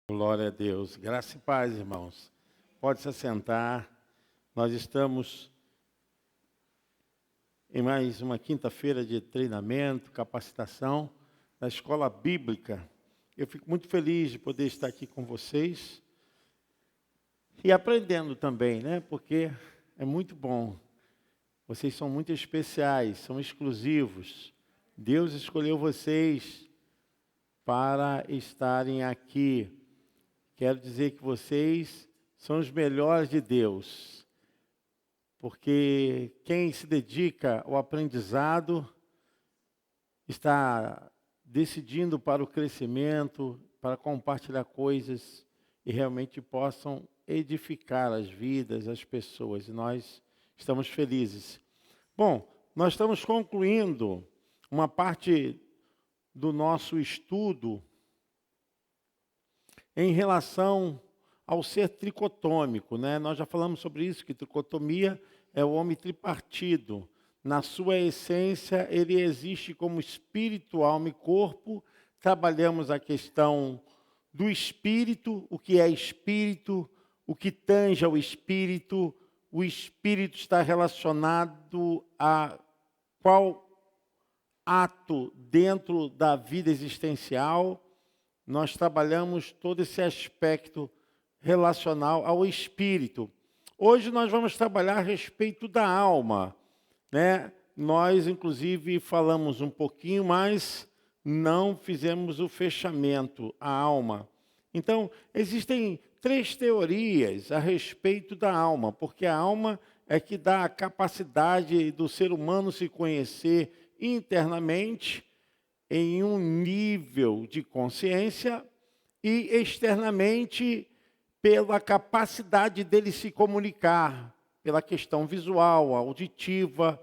Glória a Deus. Graça e paz, irmãos. Pode se assentar. Nós estamos em mais uma quinta-feira de treinamento, capacitação da Escola Bíblica. Eu fico muito feliz de poder estar aqui com vocês e aprendendo também, né? Porque é muito bom. Vocês são muito especiais, são exclusivos. Deus escolheu vocês para estarem aqui. Quero dizer que vocês são os melhores de Deus, porque quem se dedica ao aprendizado está decidindo para o crescimento, para compartilhar coisas e realmente possam edificar as vidas, as pessoas, e nós estamos felizes. Bom, nós estamos concluindo uma parte do nosso estudo em relação ao ser tricotômico, né? Nós já falamos sobre isso, que tricotomia é o homem tripartido. Na sua essência, ele existe como espírito, alma e corpo. Trabalhamos a questão do espírito, o que é espírito, o que tange ao espírito. O espírito está relacionado a qual ato dentro da vida existencial. Nós trabalhamos todo esse aspecto relacional ao espírito. Hoje nós vamos trabalhar a respeito da alma, né? Nós, inclusive, falamos um pouquinho, mas não fizemos o fechamento, a alma. Então, existem 3 teorias a respeito da alma, porque a alma é que dá a capacidade do ser humano se conhecer internamente, em um nível de consciência e externamente pela capacidade dele se comunicar, pela questão visual, auditiva,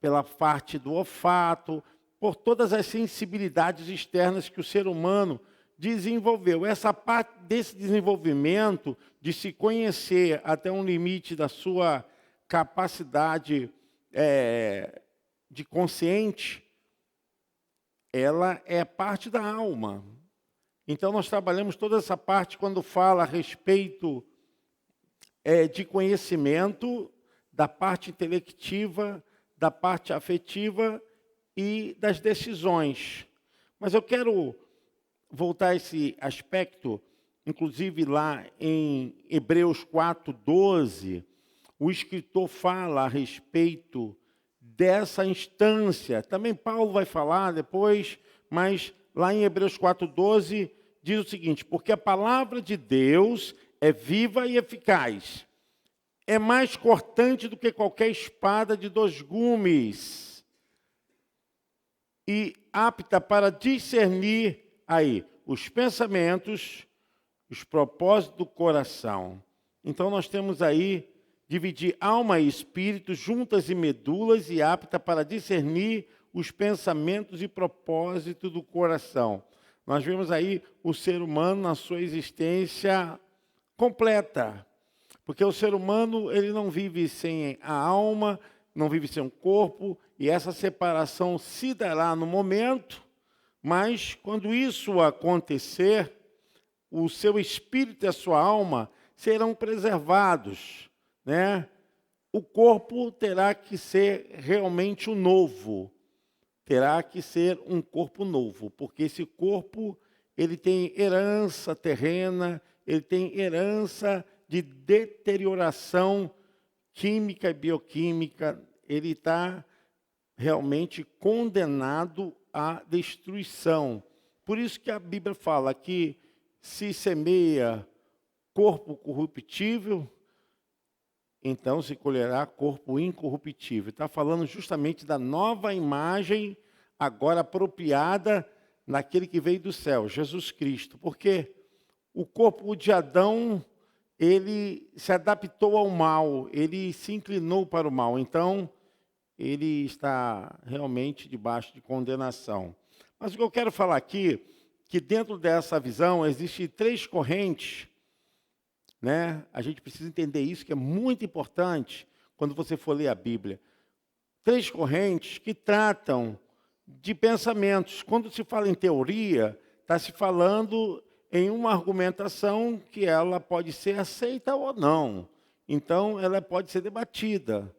pela parte do olfato, por todas as sensibilidades externas que o ser humano desenvolveu. Essa parte desse desenvolvimento de se conhecer até um limite da sua capacidade de consciente, ela é parte da alma. Então, nós trabalhamos toda essa parte quando fala a respeito de conhecimento, da parte intelectiva, da parte afetiva e das decisões. Mas eu quero voltar a esse aspecto, inclusive lá em Hebreus 4:12, o escritor fala a respeito dessa instância. Também Paulo vai falar depois, mas lá em Hebreus 4:12 diz o seguinte: porque a palavra de Deus é viva e eficaz, é mais cortante do que qualquer espada de 2 gumes e apta para discernir aí os pensamentos, os propósitos do coração. Então nós temos aí dividir alma e espírito, juntas e medulas, e apta para discernir os pensamentos e propósitos do coração. Nós vemos aí o ser humano na sua existência completa. Porque o ser humano, ele não vive sem a alma, não vive sem o corpo, e essa separação se dará no momento, mas quando isso acontecer, o seu espírito e a sua alma serão preservados, né? O corpo terá que ser realmente o novo, terá que ser um corpo novo, porque esse corpo ele tem herança terrena, ele tem herança de deterioração química e bioquímica, ele está realmente condenado à destruição. Por isso que a Bíblia fala que se semeia corpo corruptível, então se colherá corpo incorruptível. Está falando justamente da nova imagem, agora apropriada naquele que veio do céu, Jesus Cristo. Porque o corpo de Adão, ele se adaptou ao mal, ele se inclinou para o mal. Então, ele está realmente debaixo de condenação. Mas o que eu quero falar aqui, que dentro dessa visão existem 3 correntes, né? A gente precisa entender isso, que é muito importante quando você for ler a Bíblia. 3 correntes que tratam de pensamentos. Quando se fala em teoria, está se falando em uma argumentação que ela pode ser aceita ou não. Então, ela pode ser debatida.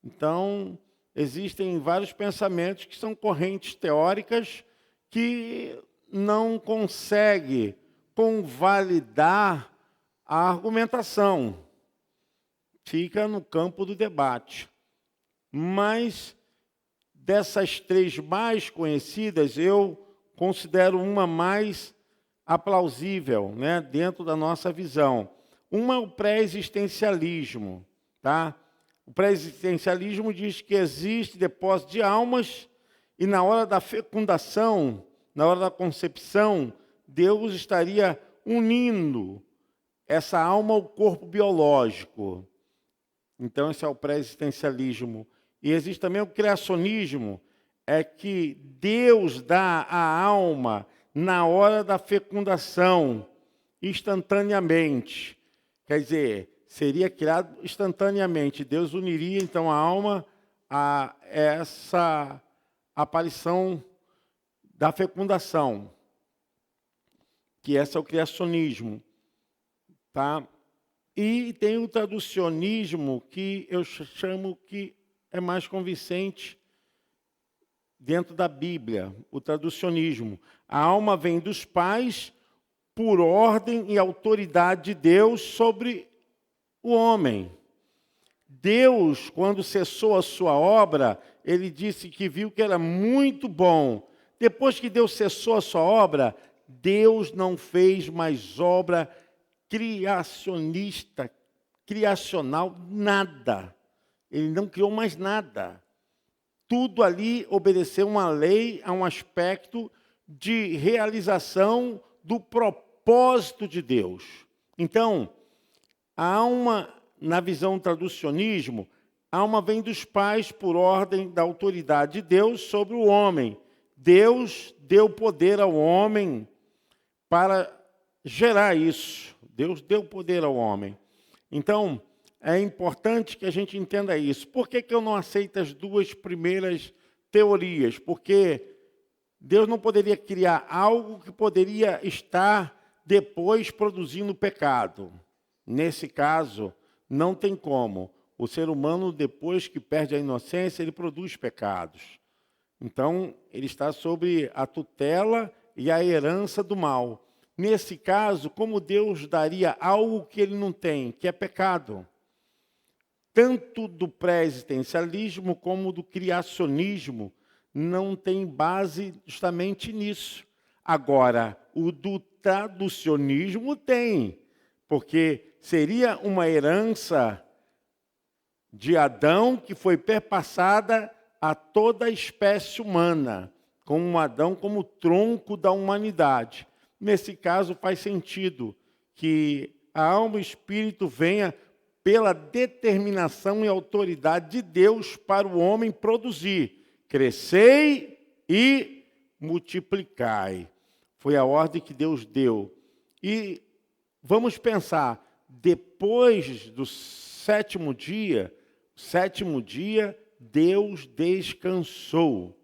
Então, existem vários pensamentos que são correntes teóricas que não conseguem convalidar a argumentação. Fica no campo do debate. Mas, dessas três mais conhecidas, eu considero uma mais aplausível, né, dentro da nossa visão. Uma é o pré-existencialismo. Tá? O pré-existencialismo diz que existe depósito de almas e na hora da fecundação, na hora da concepção, Deus estaria unindo essa alma ao corpo biológico. Então, esse é o pré-existencialismo. E existe também o criacionismo, é que Deus dá a alma na hora da fecundação, instantaneamente. Quer dizer, seria criado instantaneamente. Deus uniria, então, a alma a essa aparição da fecundação, que esse é o criacionismo. Tá? E tem o traducionismo, que eu chamo que é mais convincente dentro da Bíblia, o traducionismo. A alma vem dos pais por ordem e autoridade de Deus sobre o homem. Deus, quando cessou a sua obra, ele disse que viu que era muito bom. Depois que Deus cessou a sua obra, Deus não fez mais obra criacionista, criacional, nada. Ele não criou mais nada. Tudo ali obedeceu uma lei, a um aspecto de realização do propósito de Deus. Então, a alma, na visão do traducionismo, a alma vem dos pais por ordem da autoridade de Deus sobre o homem. Deus deu poder ao homem para gerar isso. Deus deu poder ao homem. Então, é importante que a gente entenda isso. Por que eu não aceito as duas primeiras teorias? Porque Deus não poderia criar algo que poderia estar depois produzindo pecado. Nesse caso, não tem como. O ser humano, depois que perde a inocência, ele produz pecados. Então, ele está sob a tutela e a herança do mal. Nesse caso, como Deus daria algo que ele não tem, que é pecado? Tanto do pré-existencialismo como do criacionismo não tem base justamente nisso. Agora, o do traducionismo tem, porque seria uma herança de Adão que foi perpassada a toda a espécie humana, com Adão como tronco da humanidade. Nesse caso, faz sentido que a alma e o espírito venha pela determinação e autoridade de Deus para o homem produzir. Crescei e multiplicai. Foi a ordem que Deus deu. E vamos pensar, depois do sétimo dia, Deus descansou.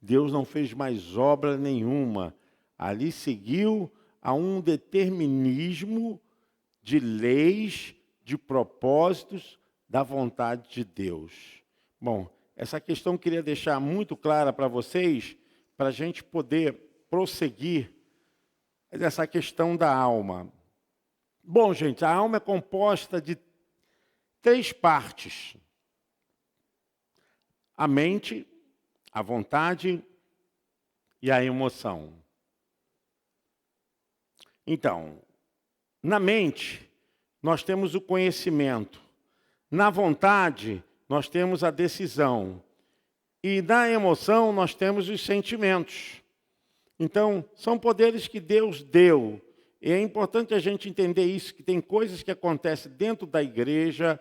Deus não fez mais obra nenhuma. Ali seguiu a um determinismo de leis, de propósitos da vontade de Deus. Bom, essa questão eu queria deixar muito clara para vocês, para a gente poder prosseguir essa questão da alma. Bom, gente, a alma é composta de 3 partes. A mente, a vontade e a emoção. Então, na mente, nós temos o conhecimento. Na vontade, nós temos a decisão. E na emoção, nós temos os sentimentos. Então, são poderes que Deus deu. E é importante a gente entender isso, que tem coisas que acontecem dentro da igreja,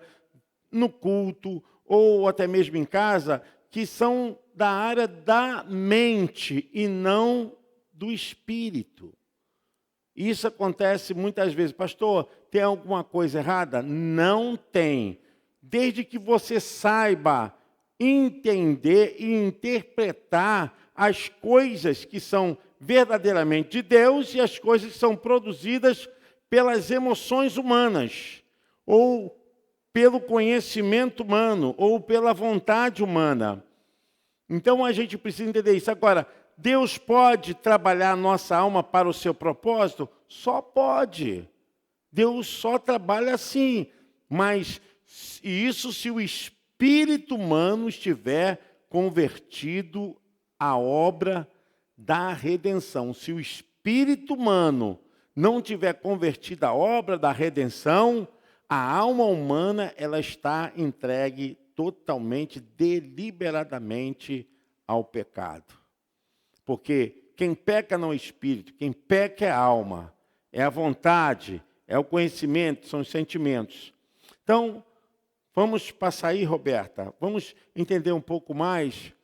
no culto, ou até mesmo em casa, que são da área da mente e não do espírito. Isso acontece muitas vezes. Pastor, tem alguma coisa errada? Não tem. Desde que você saiba entender e interpretar as coisas que são verdadeiramente de Deus e as coisas que são produzidas pelas emoções humanas, ou pelo conhecimento humano, ou pela vontade humana. Então a gente precisa entender isso. Agora, Deus pode trabalhar a nossa alma para o seu propósito? Só pode. Deus só trabalha assim. Mas isso se o espírito humano estiver convertido à obra da redenção. Se o espírito humano não tiver convertido à obra da redenção, a alma humana ela está entregue totalmente, deliberadamente ao pecado. Porque quem peca não é o espírito, quem peca é a alma, é a vontade, é o conhecimento, são os sentimentos. Então, vamos passar aí, Roberta, vamos entender um pouco mais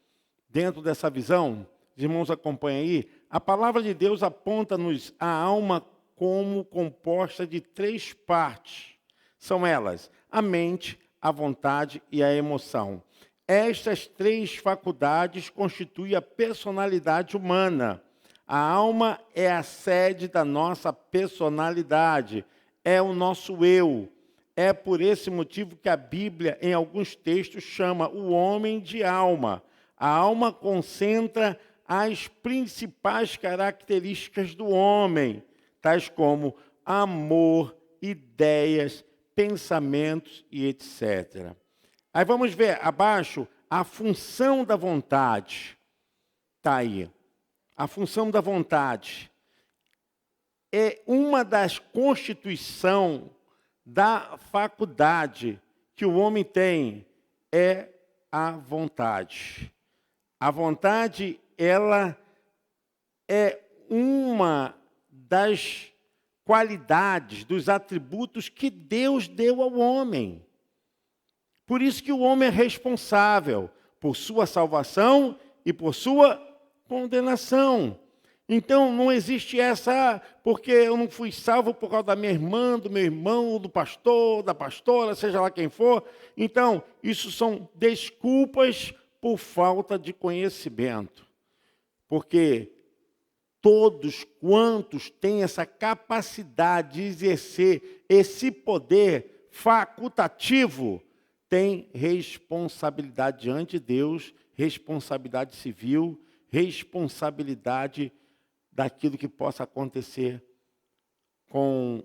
dentro dessa visão. Os irmãos acompanhem aí. A palavra de Deus aponta-nos a alma como composta de 3 partes. São elas: a mente, a vontade e a emoção. Estas 3 faculdades constituem a personalidade humana. A alma é a sede da nossa personalidade, é o nosso eu. É por esse motivo que a Bíblia, em alguns textos, chama o homem de alma. A alma concentra as principais características do homem, tais como amor, ideias, pensamentos e etc. Aí vamos ver abaixo a função da vontade. Está aí. A função da vontade é uma das constituições da faculdade que o homem tem, é a vontade. A vontade, ela é uma das qualidades, dos atributos que Deus deu ao homem. Por isso que o homem é responsável por sua salvação e por sua condenação. Então, não existe essa, porque eu não fui salvo por causa da minha irmã, do meu irmão, do pastor, da pastora, seja lá quem for. Então, isso são desculpas por falta de conhecimento. Porque todos quantos têm essa capacidade de exercer esse poder facultativo, têm responsabilidade diante de Deus, responsabilidade civil, responsabilidade daquilo que possa acontecer com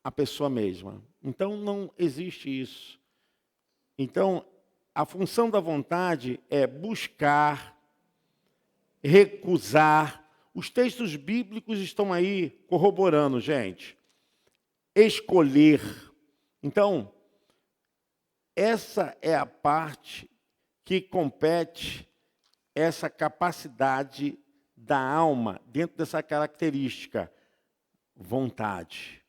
a pessoa mesma. Então, não existe isso. Então, a função da vontade é buscar, recusar. Os textos bíblicos estão aí corroborando, gente. Escolher. Então, essa é a parte que compete essa capacidade da alma, dentro dessa característica, vontade.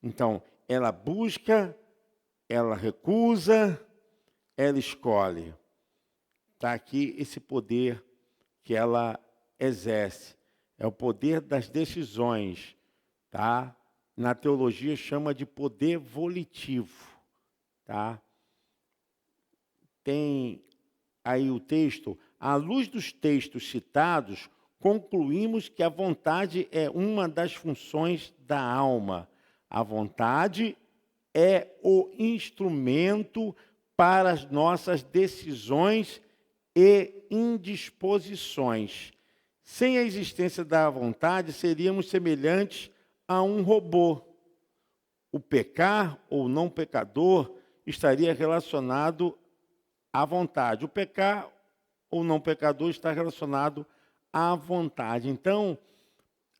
Então, ela busca, ela recusa, ela escolhe. Está aqui esse poder que ela exerce. É o poder das decisões. Tá? Na teologia chama de poder volitivo. Tá? Tem aí o texto. À luz dos textos citados, concluímos que a vontade é uma das funções da alma. A vontade é o instrumento para as nossas decisões e indisposições. Sem a existência da vontade, seríamos semelhantes a um robô. O pecar ou não pecador estaria relacionado à vontade. O pecar ou não pecador está relacionado à vontade. Então,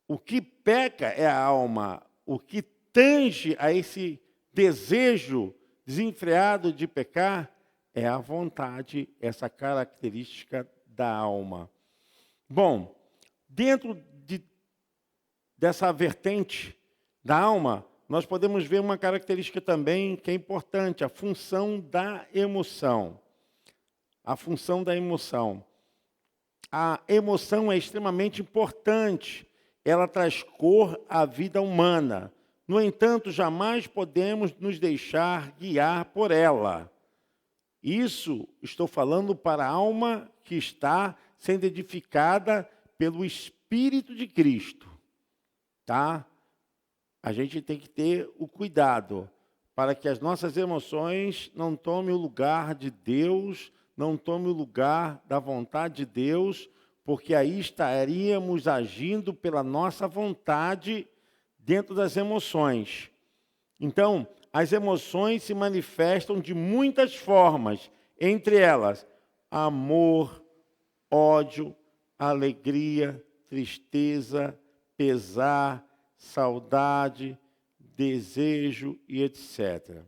o que peca é a alma, o que tange a esse desejo desenfreado de pecar é a vontade, essa característica da alma. Bom, dentro dessa vertente da alma, nós podemos ver uma característica também que é importante, a função da emoção. A função da emoção. A emoção é extremamente importante. Ela traz cor à vida humana. No entanto, jamais podemos nos deixar guiar por ela. Isso estou falando para a alma que está sendo edificada pelo Espírito Espírito de Cristo, tá? A gente tem que ter o cuidado para que as nossas emoções não tomem o lugar de Deus, não tomem o lugar da vontade de Deus, porque aí estaríamos agindo pela nossa vontade dentro das emoções. Então, as emoções se manifestam de muitas formas, entre elas, amor, ódio, alegria, tristeza, pesar, saudade, desejo e etc.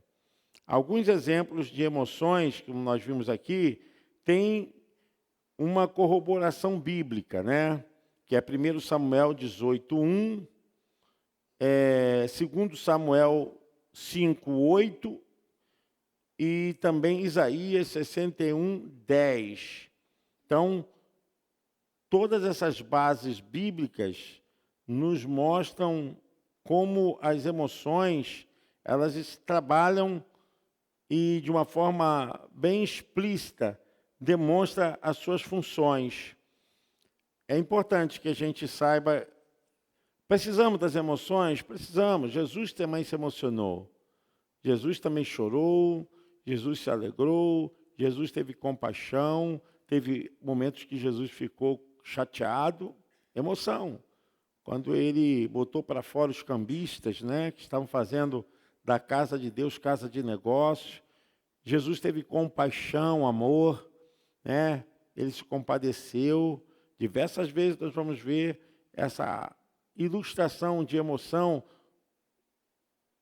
Alguns exemplos de emoções que nós vimos aqui têm uma corroboração bíblica, né? Que é 1 Samuel 18:1, 2 Samuel 5:8 e também Isaías 61:10. Então, todas essas bases bíblicas nos mostram como as emoções, elas trabalham e, de uma forma bem explícita, demonstra as suas funções. É importante que a gente saiba, precisamos das emoções? Precisamos. Jesus também se emocionou. Jesus também chorou, Jesus se alegrou, Jesus teve compaixão, teve momentos que Jesus ficou chateado, emoção. Quando ele botou para fora os cambistas, né, que estavam fazendo da casa de Deus casa de negócios, Jesus teve compaixão, amor, né? Ele se compadeceu. Diversas vezes nós vamos ver essa ilustração de emoção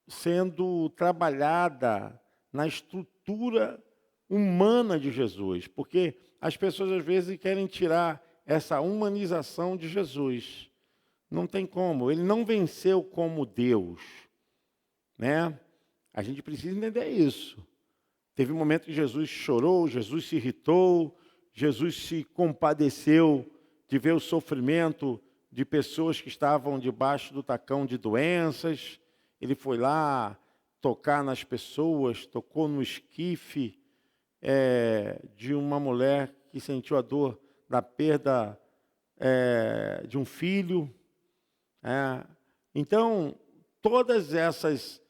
sendo trabalhada na estrutura humana de Jesus, porque as pessoas às vezes querem tirar essa humanização de Jesus. Não tem como, ele não venceu como Deus, né? A gente precisa entender isso. Teve um momento que Jesus chorou, Jesus se irritou, Jesus se compadeceu de ver o sofrimento de pessoas que estavam debaixo do tacão de doenças. Ele foi lá tocar nas pessoas, tocou no esquife de uma mulher que sentiu a dor da perda de um filho. Então, todas essas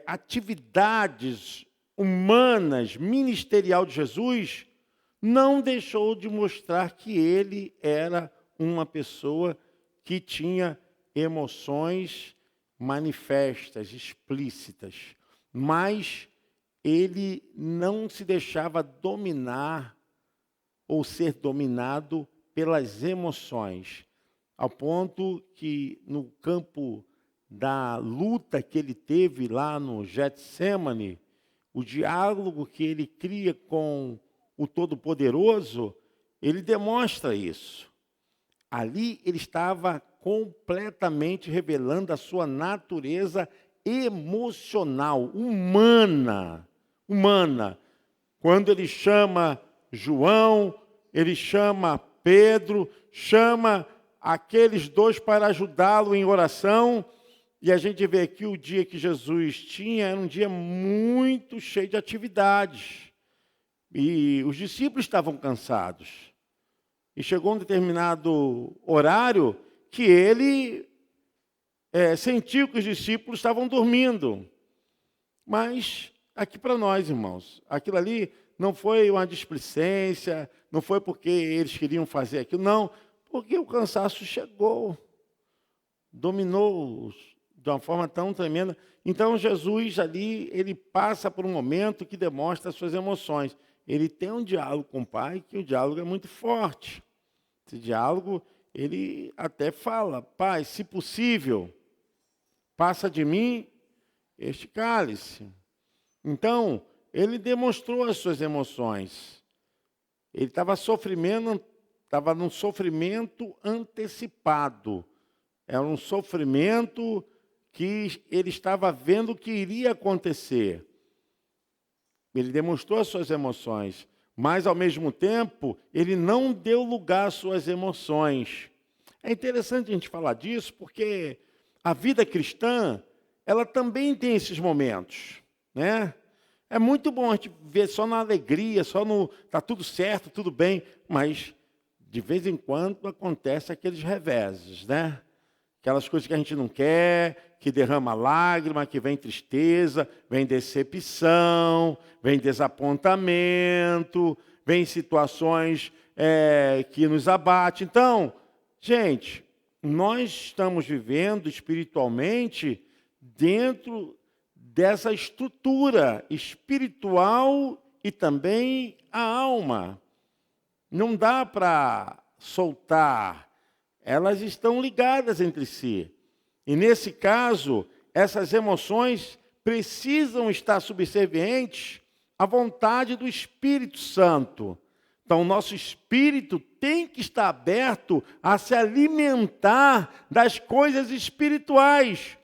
atividades humanas, ministerial de Jesus, não deixou de mostrar que ele era uma pessoa que tinha emoções manifestas, explícitas, mas ele não se deixava dominar ou ser dominado pelas emoções, ao ponto que no campo da luta que ele teve lá no Getsêmani, o diálogo que ele cria com o Todo-Poderoso, ele demonstra isso. Ali ele estava completamente revelando a sua natureza emocional, humana. Quando ele chama João, ele chama Pedro, chama aqueles dois para ajudá-lo em oração. E a gente vê aqui o dia que Jesus tinha, era um dia muito cheio de atividades. E os discípulos estavam cansados. E chegou um determinado horário que ele sentiu que os discípulos estavam dormindo. Mas, aqui para nós, irmãos, aquilo ali não foi uma displicência, não foi porque eles queriam fazer aquilo, não, porque o cansaço chegou, dominou-os de uma forma tão tremenda. Então, Jesus ali, ele passa por um momento que demonstra as suas emoções. Ele tem um diálogo com o Pai, que o diálogo é muito forte. Esse diálogo, ele até fala: Pai, se possível, passa de mim este cálice. Então, ele demonstrou as suas emoções. Ele estava num sofrimento antecipado. Era um sofrimento que ele estava vendo que iria acontecer. Ele demonstrou as suas emoções, mas, ao mesmo tempo, ele não deu lugar às suas emoções. É interessante a gente falar disso, porque a vida cristã, ela também tem esses momentos, né? É muito bom a gente ver só na alegria, só no tá tudo certo, tudo bem, mas de vez em quando acontece aqueles reveses, né? Aquelas coisas que a gente não quer, que derrama lágrima, que vem tristeza, vem decepção, vem desapontamento, vem situações que nos abatem. Então, gente, nós estamos vivendo espiritualmente dentro dessa estrutura espiritual e também a alma. Não dá para soltar, elas estão ligadas entre si. E nesse caso, essas emoções precisam estar subservientes à vontade do Espírito Santo. Então, o nosso espírito tem que estar aberto a se alimentar das coisas espirituais.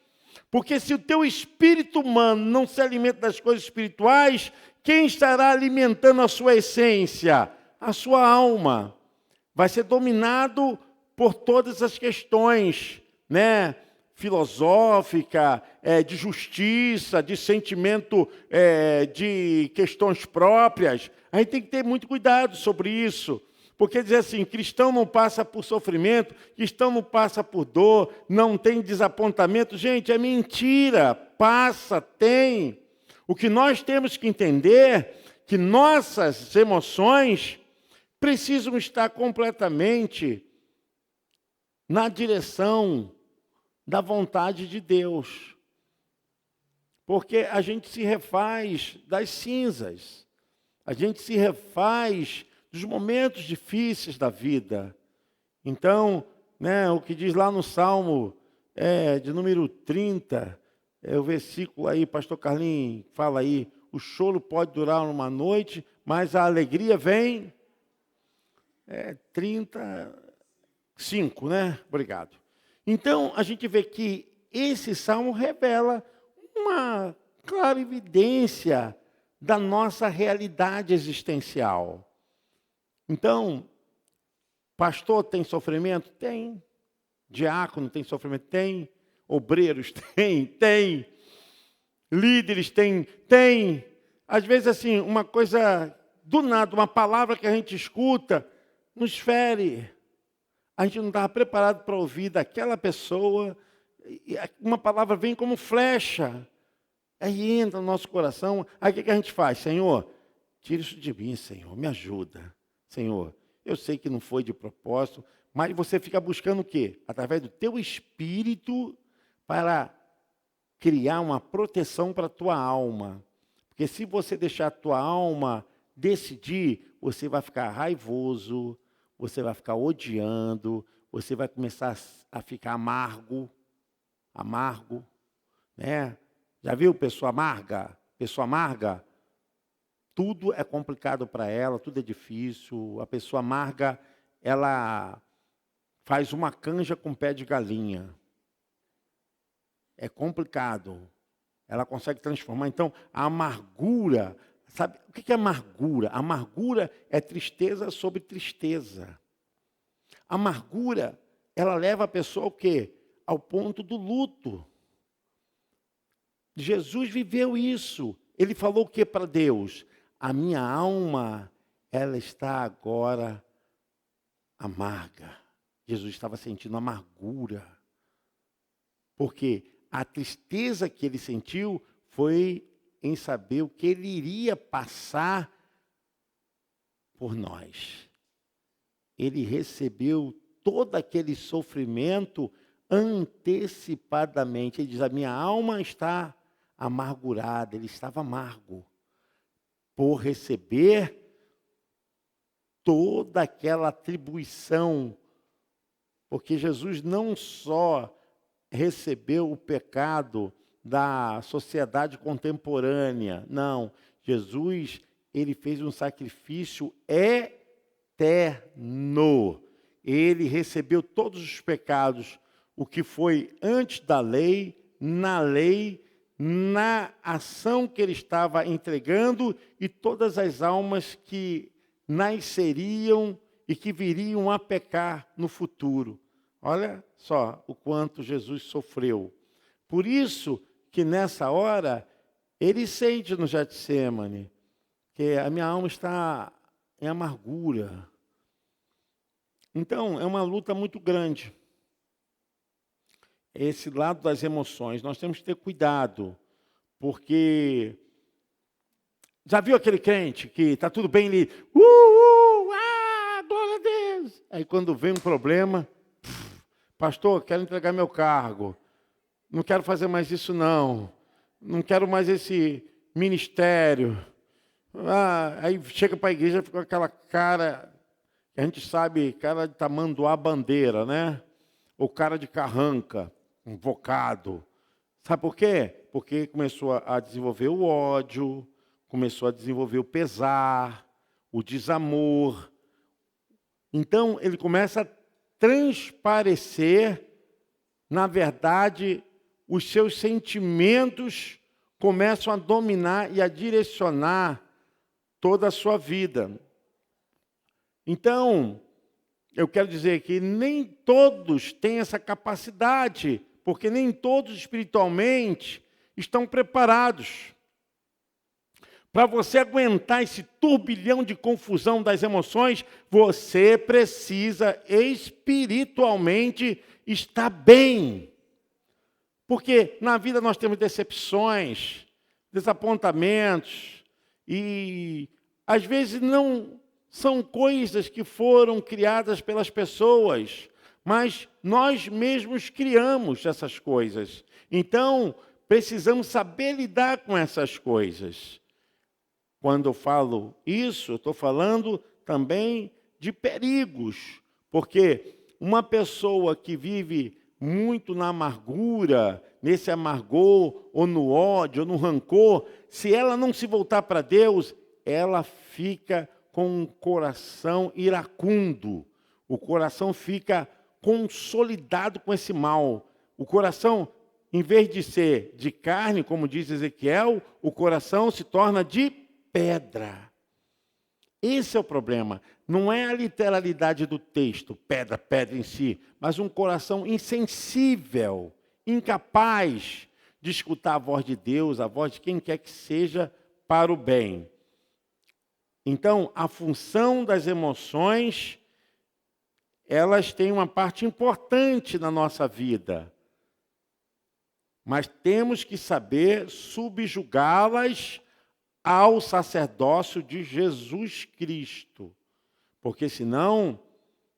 Porque se o teu espírito humano não se alimenta das coisas espirituais, quem estará alimentando a sua essência? A sua alma. Vai ser dominado por todas as questões, né? Filosófica, de justiça, de sentimento, de questões próprias. A gente tem que ter muito cuidado sobre isso. Porque dizer assim, cristão não passa por sofrimento, cristão não passa por dor, não tem desapontamento. Gente, é mentira. Passa, tem. O que nós temos que entender é que nossas emoções precisam estar completamente na direção da vontade de Deus. Porque a gente se refaz das cinzas. A gente se refaz dos momentos difíceis da vida. Então, né, o que diz lá no Salmo de número 30, o versículo aí, pastor Carlinhos fala aí, o choro pode durar uma noite, mas a alegria vem... 35, né? Obrigado. Então, a gente vê que esse salmo revela uma clara evidência da nossa realidade existencial. Então, pastor tem sofrimento? Tem. Diácono tem sofrimento? Tem. Obreiros? Tem. Líderes? Tem. Às vezes, assim, uma coisa do nada, uma palavra que a gente escuta, nos fere. A gente não estava preparado para ouvir daquela pessoa. E uma palavra vem como flecha. Aí entra no nosso coração. Aí o que a gente faz? Senhor, tira isso de mim, Senhor. Me ajuda. Senhor, eu sei que não foi de propósito, mas você fica buscando o quê? Através do teu espírito para criar uma proteção para a tua alma. Porque se você deixar a tua alma decidir, você vai ficar raivoso, você vai ficar odiando, você vai começar a ficar amargo, né? Já viu pessoa amarga? Pessoa amarga, tudo é complicado para ela, tudo é difícil. A pessoa amarga, ela faz uma canja com pé de galinha. É complicado. Ela consegue transformar. Então, a amargura... Sabe o que é amargura? Amargura é tristeza sobre tristeza. A amargura, ela leva a pessoa ao quê? Ao ponto do luto. Jesus viveu isso. Ele falou o que para Deus? A minha alma, ela está agora amarga. Jesus estava sentindo amargura. Porque a tristeza que ele sentiu foi em saber o que ele iria passar por nós. Ele recebeu todo aquele sofrimento antecipadamente. Ele diz, a minha alma está amargurada. Ele estava amargo por receber toda aquela atribuição. Porque Jesus não só recebeu o pecado da sociedade contemporânea. Não, Jesus, ele fez um sacrifício eterno. Ele recebeu todos os pecados, o que foi antes da lei, na ação que ele estava entregando e todas as almas que nasceriam e que viriam a pecar no futuro. Olha só o quanto Jesus sofreu. Por isso que nessa hora, ele sente no Getsemane, que a minha alma está em amargura. Então, é uma luta muito grande. Esse lado das emoções, nós temos que ter cuidado, porque já viu aquele crente que está tudo bem ali, glória a Deus. Aí quando vem um problema, pastor, quero entregar meu cargo, não quero fazer mais isso não quero mais esse ministério. Aí chega para a igreja fica com aquela cara, que a gente sabe, cara de tamanduá bandeira, né? Ou cara de carranca, invocado. Sabe por quê? Porque começou a desenvolver o ódio, começou a desenvolver o pesar, o desamor. Então, ele começa a transparecer, na verdade, os seus sentimentos começam a dominar e a direcionar toda a sua vida. Então, eu quero dizer que nem todos têm essa capacidade, porque nem todos espiritualmente estão preparados. Para você aguentar esse turbilhão de confusão das emoções, você precisa espiritualmente estar bem. Porque na vida nós temos decepções, desapontamentos, e às vezes não são coisas que foram criadas pelas pessoas, mas nós mesmos criamos essas coisas. Então, precisamos saber lidar com essas coisas. Quando eu falo isso, eu estou falando também de perigos, porque uma pessoa que vive muito na amargura, nesse amargor, ou no ódio, ou no rancor, se ela não se voltar para Deus, ela fica com um coração iracundo, o coração fica consolidado com esse mal. O coração, em vez de ser de carne, como diz Ezequiel, o coração se torna de pedra. Esse é o problema. Não é a literalidade do texto, pedra, pedra em si, mas um coração insensível, incapaz de escutar a voz de Deus, a voz de quem quer que seja, para o bem. Então, a função das emoções, elas têm uma parte importante na nossa vida. Mas temos que saber subjugá-las ao sacerdócio de Jesus Cristo. Porque senão,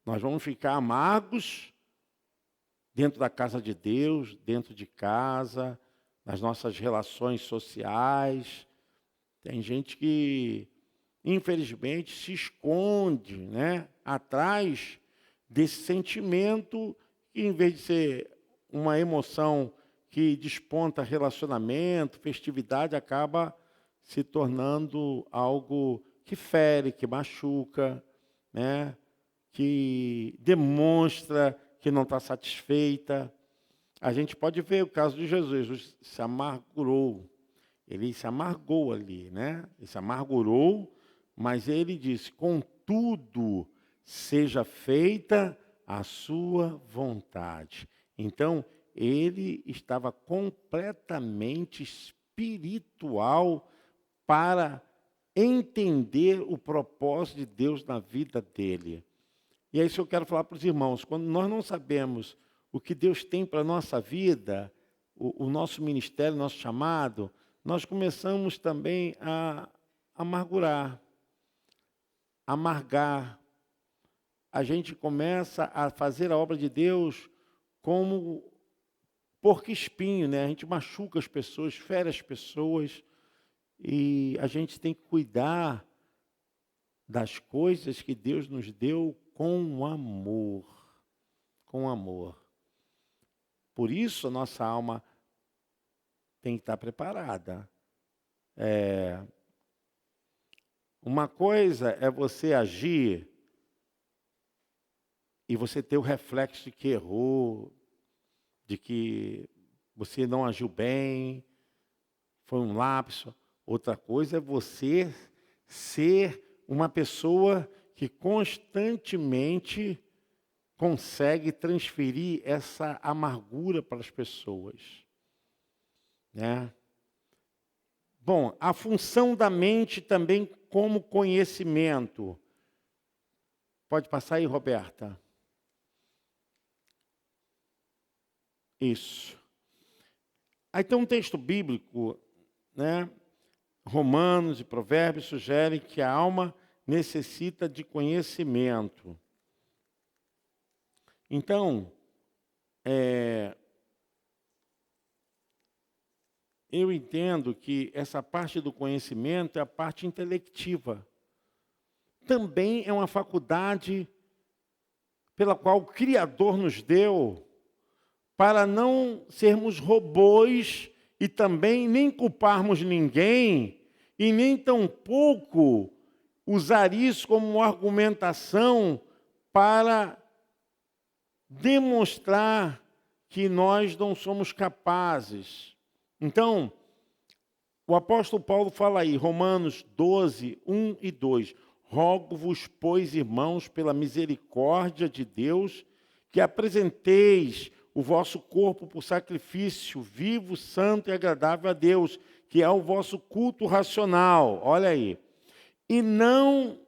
nós vamos ficar amargos dentro da casa de Deus, dentro de casa, nas nossas relações sociais. Tem gente que, infelizmente, se esconde, né, atrás desse sentimento que, em vez de ser uma emoção que desponta relacionamento, festividade, acaba se tornando algo que fere, que machuca, né? Que demonstra que não está satisfeita. A gente pode ver o caso de Jesus. Jesus se amargurou. Ele se amargou ali, né? Ele se amargurou, mas ele disse, contudo, seja feita a sua vontade. Então, ele estava completamente espiritual para entender o propósito de Deus na vida dele. E é isso que eu quero falar para os irmãos. Quando nós não sabemos o que Deus tem para a nossa vida, o nosso ministério, o nosso chamado, nós começamos também a amargurar, amargar. A gente começa a fazer a obra de Deus como porco-espinho, né? A gente machuca as pessoas, fere as pessoas. E a gente tem que cuidar das coisas que Deus nos deu com amor. Com amor. Por isso a nossa alma tem que estar preparada. Uma coisa é você agir e você ter o reflexo de que errou, de que você não agiu bem, foi um lapso. Outra coisa é você ser uma pessoa que constantemente consegue transferir essa amargura para as pessoas, né? Bom, a função da mente também como conhecimento. Pode passar aí, Roberta. Isso. Aí tem um texto bíblico, né? Romanos e Provérbios sugerem que a alma necessita de conhecimento. Então, eu entendo que essa parte do conhecimento é a parte intelectiva. Também é uma faculdade pela qual o Criador nos deu para não sermos robôs e também nem culparmos ninguém e nem tampouco usar isso como uma argumentação para demonstrar que nós não somos capazes. Então, o apóstolo Paulo fala aí, Romanos 12, 1 e 2. Rogo-vos, pois, irmãos, pela misericórdia de Deus, que apresenteis o vosso corpo por sacrifício vivo, santo e agradável a Deus, que é o vosso culto racional. Olha aí. E não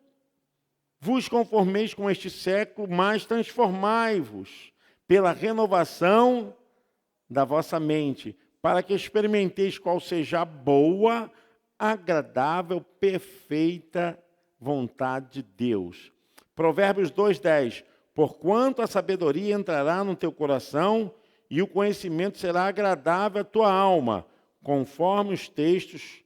vos conformeis com este século, mas transformai-vos pela renovação da vossa mente, para que experimenteis qual seja a boa, agradável, perfeita vontade de Deus. Provérbios 2:10. Porquanto a sabedoria entrará no teu coração e o conhecimento será agradável à tua alma. Conforme os textos,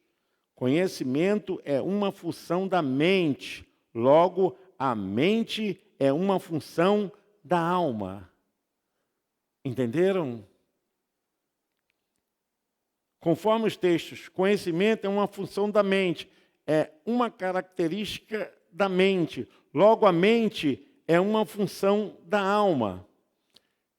conhecimento é uma função da mente. Logo, a mente é uma função da alma. Entenderam? Conforme os textos, conhecimento é uma função da mente. É uma característica da mente. Logo, a mente é uma função da alma.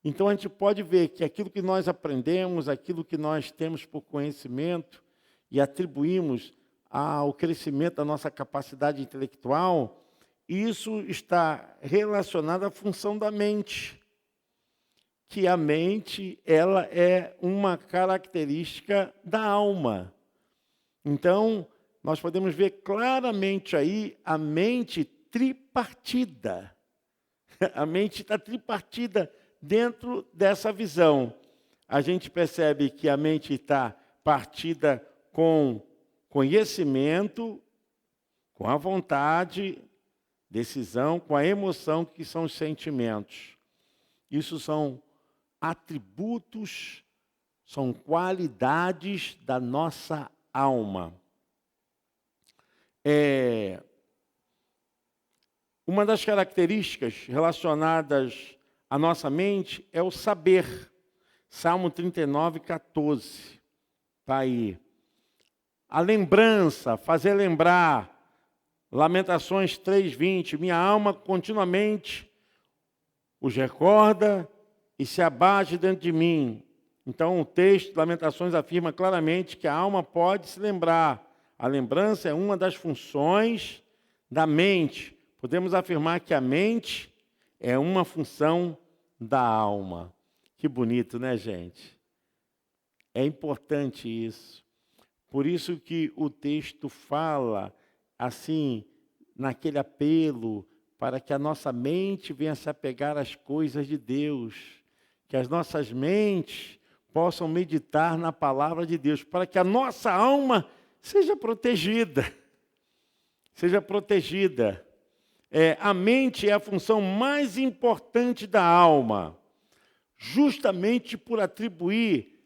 Então, a gente pode ver que aquilo que nós aprendemos, aquilo que nós temos por conhecimento e atribuímos ao crescimento da nossa capacidade intelectual, isso está relacionado à função da mente. Que a mente, ela é uma característica da alma. Então, nós podemos ver claramente aí a mente tripartida. A mente está tripartida dentro dessa visão. A gente percebe que a mente está partida com conhecimento, com a vontade, decisão, com a emoção, que são os sentimentos. Isso são atributos, são qualidades da nossa alma. Uma das características relacionadas à nossa mente é o saber. Salmo 39, 14. Está aí. A lembrança, fazer lembrar. Lamentações 3, 20. Minha alma continuamente os recorda e se abate dentro de mim. Então, o texto de Lamentações afirma claramente que a alma pode se lembrar. A lembrança é uma das funções da mente. Podemos afirmar que a mente é uma função da alma. Que bonito, né, gente? É importante isso. Por isso que o texto fala, assim, naquele apelo, para que a nossa mente venha se apegar às coisas de Deus. Que as nossas mentes possam meditar na palavra de Deus, para que a nossa alma seja protegida. Seja protegida. A mente é a função mais importante da alma, justamente por atribuir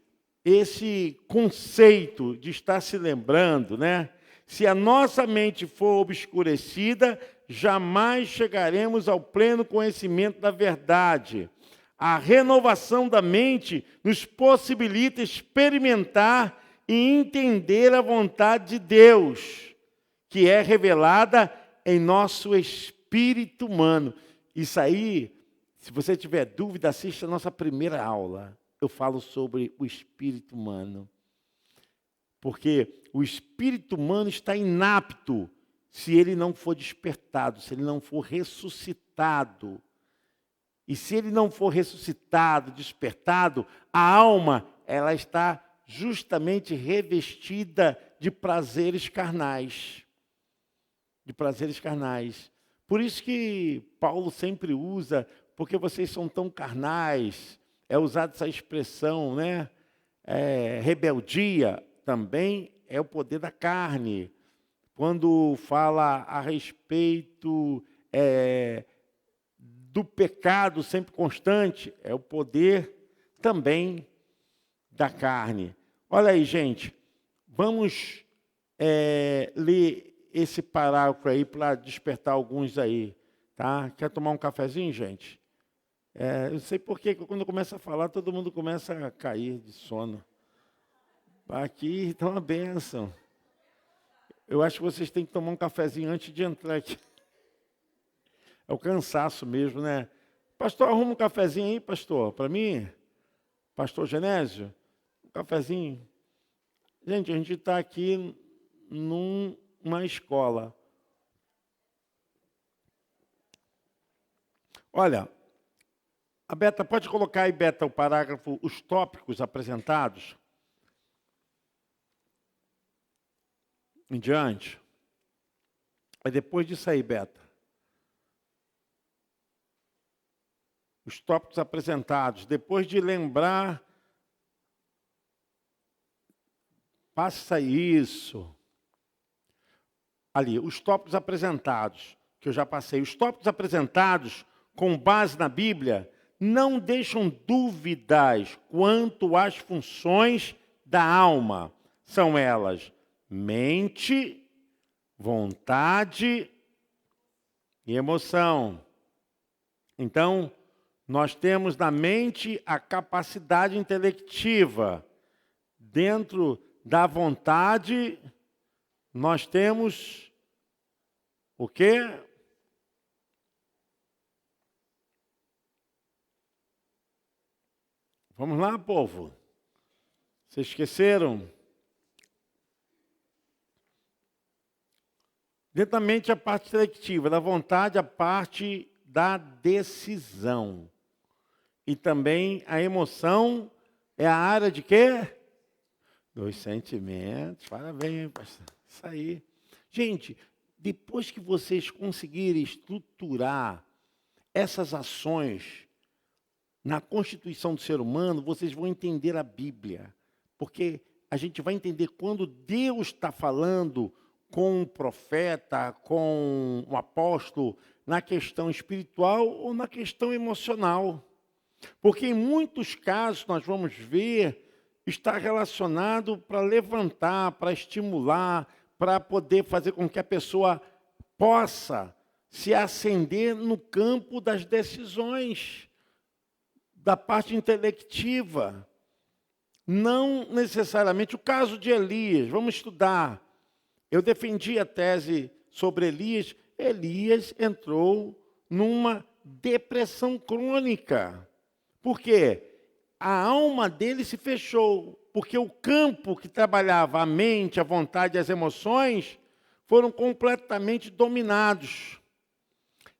esse conceito de estar se lembrando, né? Se a nossa mente for obscurecida, jamais chegaremos ao pleno conhecimento da verdade. A renovação da mente nos possibilita experimentar e entender a vontade de Deus, que é revelada em nosso espírito humano. Isso aí, se você tiver dúvida, assista a nossa primeira aula. Eu falo sobre o espírito humano. Porque o espírito humano está inapto se ele não for despertado, se ele não for ressuscitado. E se ele não for ressuscitado, despertado, a alma, ela está justamente revestida de prazeres carnais. De prazeres carnais. Por isso que Paulo sempre usa, porque vocês são tão carnais, é usada essa expressão, né? Rebeldia também é o poder da carne. Quando fala a respeito do pecado sempre constante, é o poder também da carne. Olha aí, gente, vamos ler esse parágrafo aí para despertar alguns aí, tá? Quer tomar um cafezinho, gente? Eu sei porque quando eu começo a falar, todo mundo começa a cair de sono. Aqui está uma bênção. Eu acho que vocês têm que tomar um cafezinho antes de entrar aqui. É o cansaço mesmo, né? Pastor, arruma um cafezinho aí, pastor, para mim. Pastor Genésio, um cafezinho. Gente, a gente está aqui numa escola. Olha, a Beta, pode colocar aí, Beta, o parágrafo, os tópicos apresentados. Em diante. Aí depois disso aí, Beta. Os tópicos apresentados. Depois de lembrar, passa isso. Ali, os tópicos apresentados, que eu já passei. Os tópicos apresentados, com base na Bíblia, não deixam dúvidas quanto às funções da alma. São elas mente, vontade e emoção. Então, nós temos na mente a capacidade intelectiva. Dentro da vontade, nós temos o quê? Vamos lá, povo. Vocês esqueceram? Dentro da mente, a parte intelectiva, da vontade, a parte da decisão. E também a emoção é a área de quê? Dos sentimentos. Parabéns, pastor. Isso aí. Gente, depois que vocês conseguirem estruturar essas ações na constituição do ser humano, vocês vão entender a Bíblia. Porque a gente vai entender quando Deus está falando com um profeta, com um apóstolo, na questão espiritual ou na questão emocional. Porque em muitos casos nós vamos ver, está relacionado para levantar, para estimular, para poder fazer com que a pessoa possa se ascender no campo das decisões, da parte intelectiva. Não necessariamente o caso de Elias, vamos estudar. Eu defendi a tese sobre Elias. Elias entrou numa depressão crônica. Por quê? A alma dele se fechou, porque o campo que trabalhava a mente, a vontade e as emoções foram completamente dominados.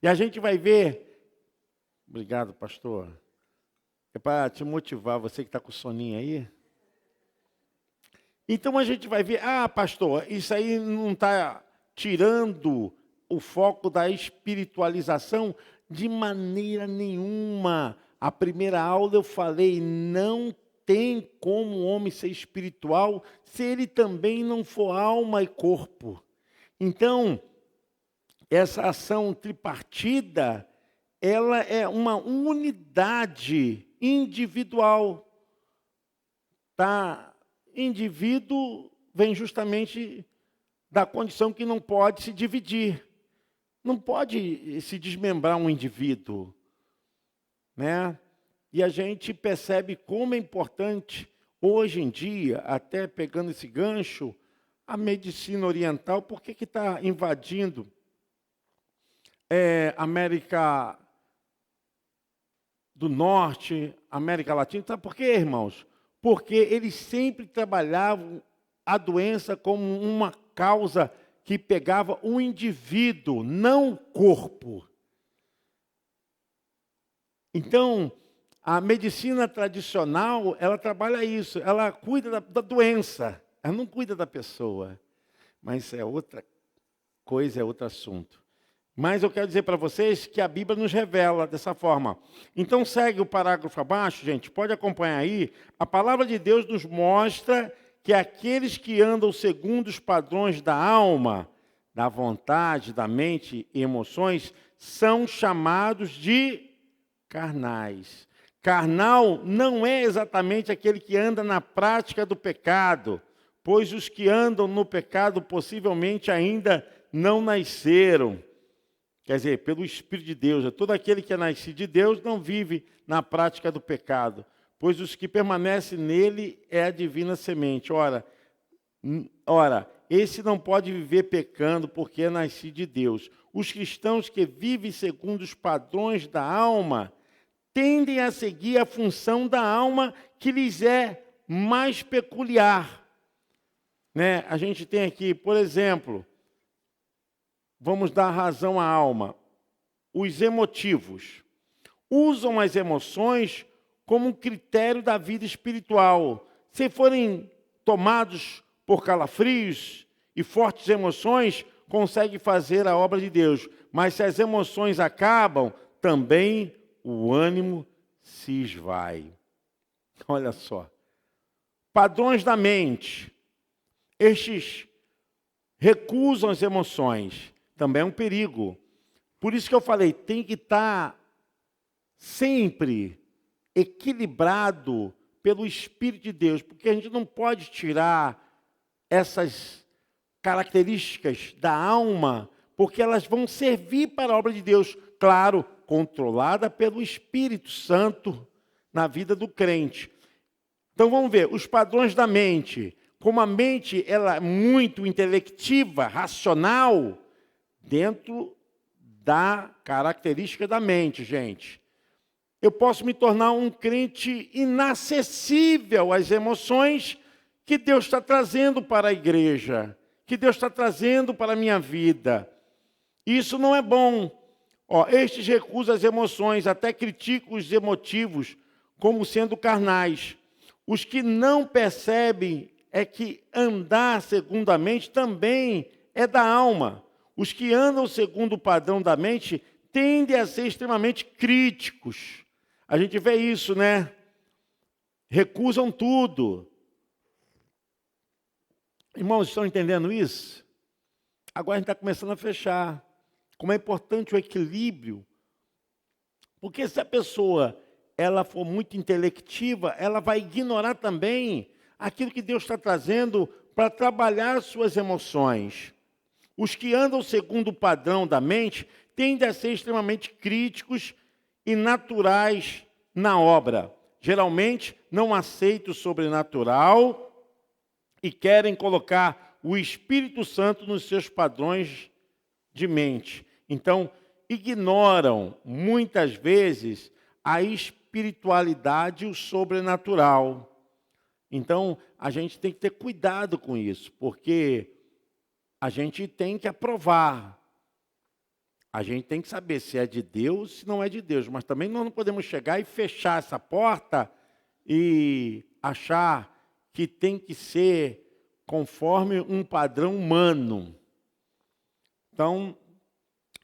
E a gente vai ver... Obrigado, pastor. É para te motivar, você que está com soninho aí. Então a gente vai ver, pastor, isso aí não está tirando o foco da espiritualização de maneira nenhuma. A primeira aula eu falei, não tem como o homem ser espiritual se ele também não for alma e corpo. Então, essa ação tripartida, ela é uma unidade individual. Tá? Indivíduo vem justamente da condição que não pode se dividir. Não pode se desmembrar um indivíduo, né? E a gente percebe como é importante, hoje em dia, até pegando esse gancho, a medicina oriental. Por que está invadindo América do Norte, América Latina? Sabe por quê, irmãos? Porque eles sempre trabalhavam a doença como uma causa que pegava o indivíduo, não o corpo. Então, a medicina tradicional, ela trabalha isso, ela cuida da doença, ela não cuida da pessoa. Mas é outra coisa, é outro assunto. Mas eu quero dizer para vocês que a Bíblia nos revela dessa forma. Então segue o parágrafo abaixo, gente, pode acompanhar aí. A palavra de Deus nos mostra que aqueles que andam segundo os padrões da alma, da vontade, da mente e emoções, são chamados de carnais. Carnal não é exatamente aquele que anda na prática do pecado, pois os que andam no pecado possivelmente ainda não nasceram. Quer dizer, pelo Espírito de Deus. Todo aquele que é nascido de Deus não vive na prática do pecado, pois os que permanecem nele é a divina semente. Ora, esse não pode viver pecando porque é nascido de Deus. Os cristãos que vivem segundo os padrões da alma tendem a seguir a função da alma que lhes é mais peculiar. Né? A gente tem aqui, por exemplo, vamos dar razão à alma. Os emotivos usam as emoções como um critério da vida espiritual. Se forem tomados por calafrios e fortes emoções, conseguem fazer a obra de Deus. Mas se as emoções acabam, também o ânimo se esvai. Olha só. Padrões da mente. Estes recusam as emoções. Também é um perigo. Por isso que eu falei, tem que estar sempre equilibrado pelo Espírito de Deus, porque a gente não pode tirar essas características da alma, porque elas vão servir para a obra de Deus, claro, controlada pelo Espírito Santo na vida do crente. Então vamos ver, os padrões da mente. Como a mente ela é muito intelectiva, racional, dentro da característica da mente, gente. Eu posso me tornar um crente inacessível às emoções que Deus está trazendo para a igreja, que Deus está trazendo para a minha vida. Isso não é bom. Estes recusam as emoções, até criticam os emotivos como sendo carnais. Os que não percebem é que andar segundo a mente também é da alma. Os que andam segundo o padrão da mente tendem a ser extremamente críticos. A gente vê isso, né? Recusam tudo. Irmãos, estão entendendo isso? Agora a gente está começando a fechar. Como é importante o equilíbrio. Porque se a pessoa ela for muito intelectiva, ela vai ignorar também aquilo que Deus está trazendo para trabalhar suas emoções. Os que andam segundo o padrão da mente tendem a ser extremamente críticos e naturais na obra. Geralmente não aceitam o sobrenatural e querem colocar o Espírito Santo nos seus padrões de mente. Então, ignoram muitas vezes a espiritualidade e o sobrenatural. Então, a gente tem que ter cuidado com isso, porque a gente tem que aprovar. A gente tem que saber se é de Deus, se não é de Deus. Mas também nós não podemos chegar e fechar essa porta e achar que tem que ser conforme um padrão humano. Então,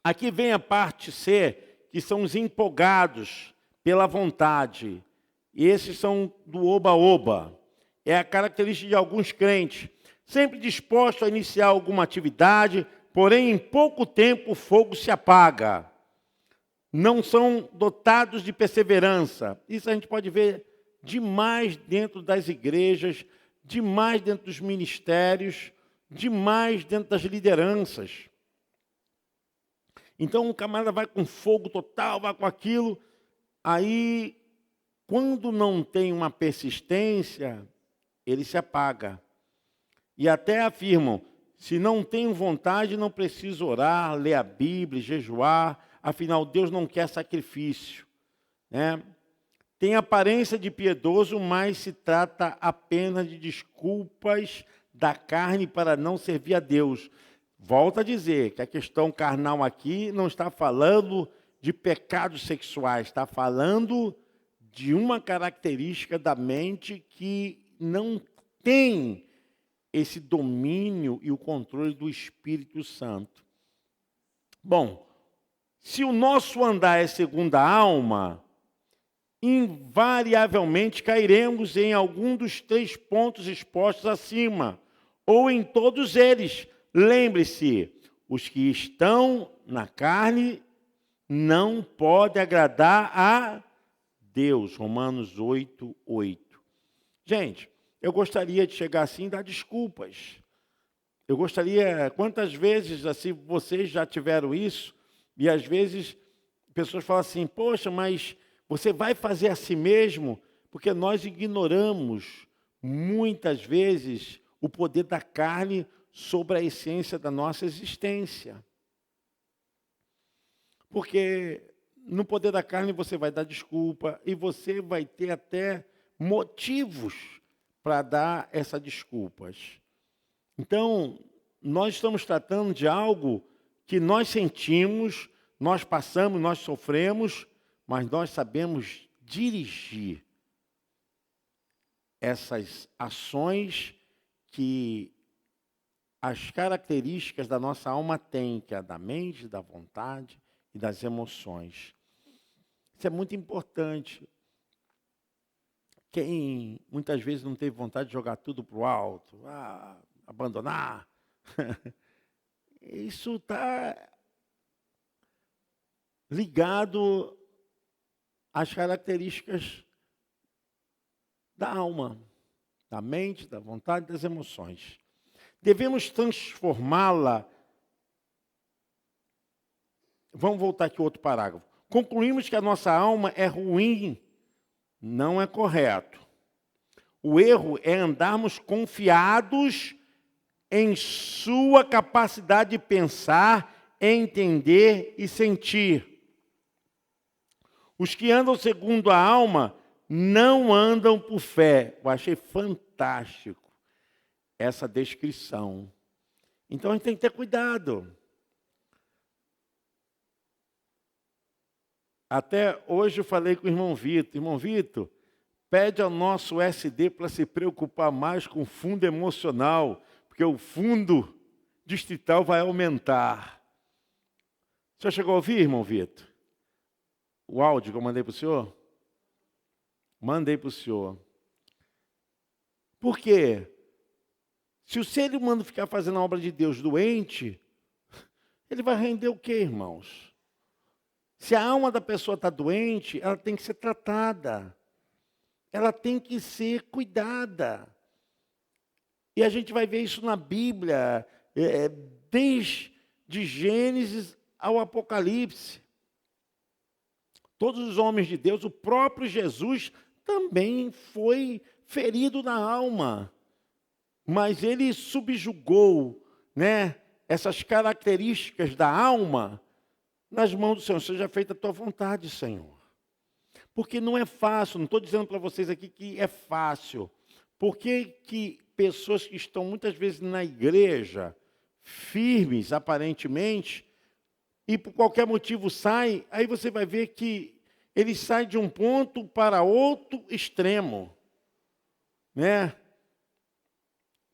aqui vem a parte C, que são os empolgados pela vontade. E esses são do oba-oba. É a característica de alguns crentes. Sempre disposto a iniciar alguma atividade, porém em pouco tempo o fogo se apaga. Não são dotados de perseverança. Isso a gente pode ver demais dentro das igrejas, demais dentro dos ministérios, demais dentro das lideranças. Então o camarada vai com fogo total, vai com aquilo, aí quando não tem uma persistência, ele se apaga. E até afirmam, se não tenho vontade, não preciso orar, ler a Bíblia, jejuar, afinal Deus não quer sacrifício. Né? Tem aparência de piedoso, mas se trata apenas de desculpas da carne para não servir a Deus. Volto a dizer que a questão carnal aqui não está falando de pecados sexuais, está falando de uma característica da mente que não tem esse domínio e o controle do Espírito Santo. Bom, Se o nosso andar é segundo a alma, invariavelmente cairemos em algum dos 3 pontos expostos acima, ou em todos eles. Lembre-se, os que estão na carne não podem agradar a Deus. Romanos 8, 8. Gente, eu gostaria de chegar assim e dar desculpas. Eu gostaria, quantas vezes assim vocês já tiveram isso, e às vezes pessoas falam assim, poxa, mas você vai fazer a si mesmo? Porque nós ignoramos, muitas vezes, o poder da carne sobre a essência da nossa existência. Porque no poder da carne você vai dar desculpa e você vai ter até motivos para dar essas desculpas. Então, nós estamos tratando de algo que nós sentimos, nós passamos, nós sofremos, mas nós sabemos dirigir essas ações que as características da nossa alma têm, que é a da mente, da vontade e das emoções. Isso é muito importante. Quem muitas vezes não teve vontade de jogar tudo para o alto, abandonar, isso está ligado às características da alma, da mente, da vontade e das emoções. Devemos transformá-la. Vamos voltar aqui ao outro parágrafo. Concluímos que a nossa alma é ruim, não é correto. O erro é andarmos confiados em sua capacidade de pensar, entender e sentir. Os que andam segundo a alma não andam por fé. Eu achei fantástico essa descrição. Então a gente tem que ter cuidado. Até hoje eu falei com o irmão Vitor. Irmão Vitor, pede ao nosso SD para se preocupar mais com o fundo emocional, porque o fundo distrital vai aumentar. O senhor chegou a ouvir, irmão Vitor? O áudio que eu mandei para o senhor? Mandei para o senhor. Por quê? Se o ser humano ficar fazendo a obra de Deus doente, ele vai render o quê, irmãos? Se a alma da pessoa está doente, ela tem que ser tratada. Ela tem que ser cuidada. E a gente vai ver isso na Bíblia, desde Gênesis ao Apocalipse. Todos os homens de Deus, o próprio Jesus também foi ferido na alma. Mas ele subjugou, essas características da alma nas mãos do Senhor. Seja feita a tua vontade, Senhor. Porque não é fácil, não estou dizendo para vocês aqui que é fácil. Por que pessoas que estão muitas vezes na igreja, firmes aparentemente, e por qualquer motivo saem, aí você vai ver que eles saem de um ponto para outro extremo.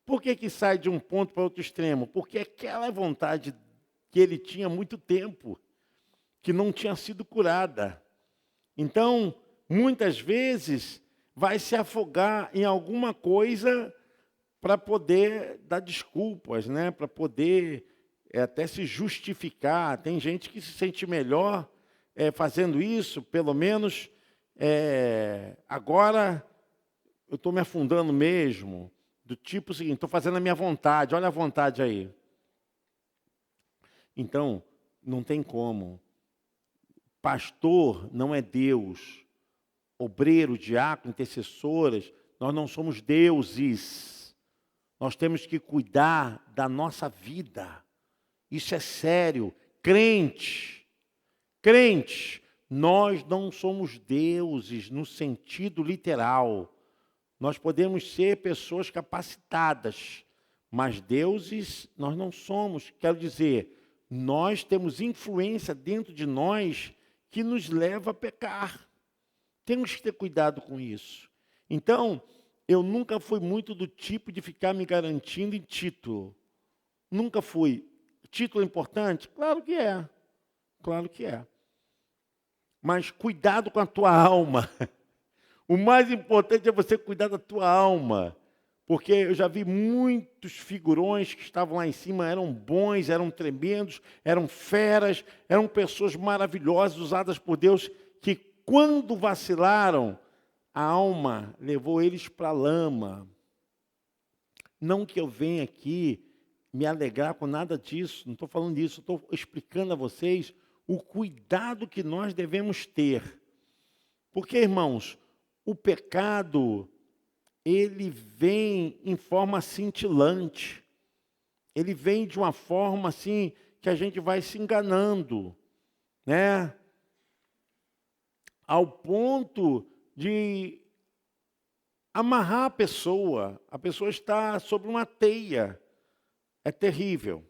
Por que sai de um ponto para outro extremo? Porque aquela vontade que ele tinha há muito tempo, que não tinha sido curada. Então, muitas vezes, vai se afogar em alguma coisa para poder dar desculpas, para poder até se justificar. Tem gente que se sente melhor fazendo isso, pelo menos agora eu estou me afundando mesmo, do tipo seguinte, estou fazendo a minha vontade, olha a vontade aí. Então, não tem como. Pastor não é Deus. Obreiro, diácono, intercessoras, nós não somos deuses. Nós temos que cuidar da nossa vida. Isso é sério. Crente, nós não somos deuses no sentido literal. Nós podemos ser pessoas capacitadas, mas deuses nós não somos. Quero dizer, nós temos influência dentro de nós que nos leva a pecar. Temos que ter cuidado com isso. Então, eu nunca fui muito do tipo de ficar me garantindo em título. Nunca fui. Título é importante? Claro que é. Claro que é. Mas cuidado com a tua alma. O mais importante é você cuidar da tua alma. Porque eu já vi muitos figurões que estavam lá em cima, eram bons, eram tremendos, eram feras, eram pessoas maravilhosas, usadas por Deus, que quando vacilaram, a alma levou eles para a lama. Não que eu venha aqui me alegrar com nada disso, não estou falando disso, estou explicando a vocês o cuidado que nós devemos ter. Porque, irmãos, o pecado, ele vem em forma cintilante. Ele vem de uma forma assim que a gente vai se enganando, né? Ao ponto de amarrar a pessoa está sobre uma teia. É terrível.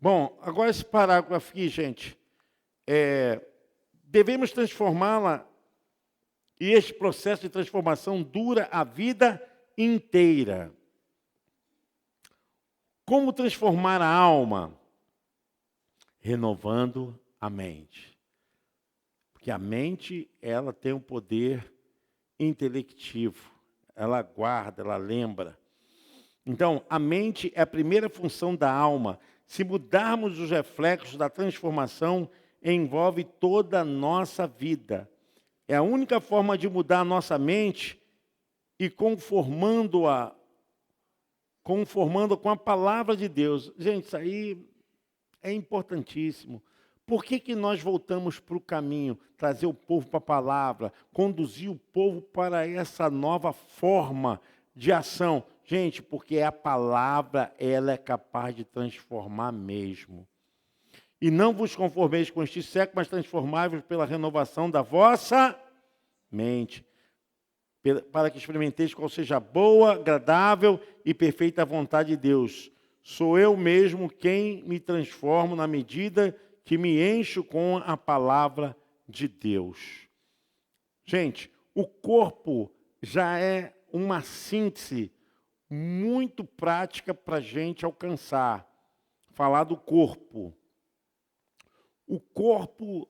Bom, agora esse parágrafo aqui, gente, devemos transformá-la, e este processo de transformação dura a vida inteira. Como transformar a alma? Renovando a mente. Porque a mente, ela tem um poder intelectivo. Ela guarda, ela lembra. Então, a mente é a primeira função da alma. Se mudarmos os reflexos da transformação, envolve toda a nossa vida. É a única forma de mudar a nossa mente e conformando-a com a palavra de Deus. Gente, isso aí é importantíssimo. Por que nós voltamos para o caminho? Trazer o povo para a palavra, conduzir o povo para essa nova forma de ação. Gente, porque a palavra, ela é capaz de transformar mesmo. E não vos conformeis com este século, mas transformai-vos pela renovação da vossa mente, para que experimenteis qual seja a boa, agradável e perfeita vontade de Deus. Sou eu mesmo quem me transformo na medida que me encho com a palavra de Deus. Gente, o corpo já é uma síntese muito prática para a gente alcançar. Falar do corpo. O corpo,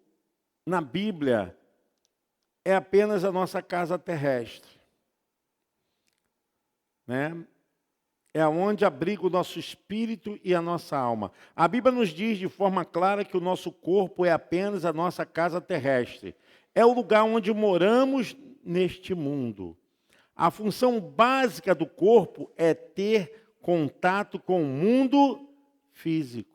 na Bíblia, é apenas a nossa casa terrestre. Né? É onde abriga o nosso espírito e a nossa alma. A Bíblia nos diz de forma clara que o nosso corpo é apenas a nossa casa terrestre. É o lugar onde moramos neste mundo. A função básica do corpo é ter contato com o mundo físico.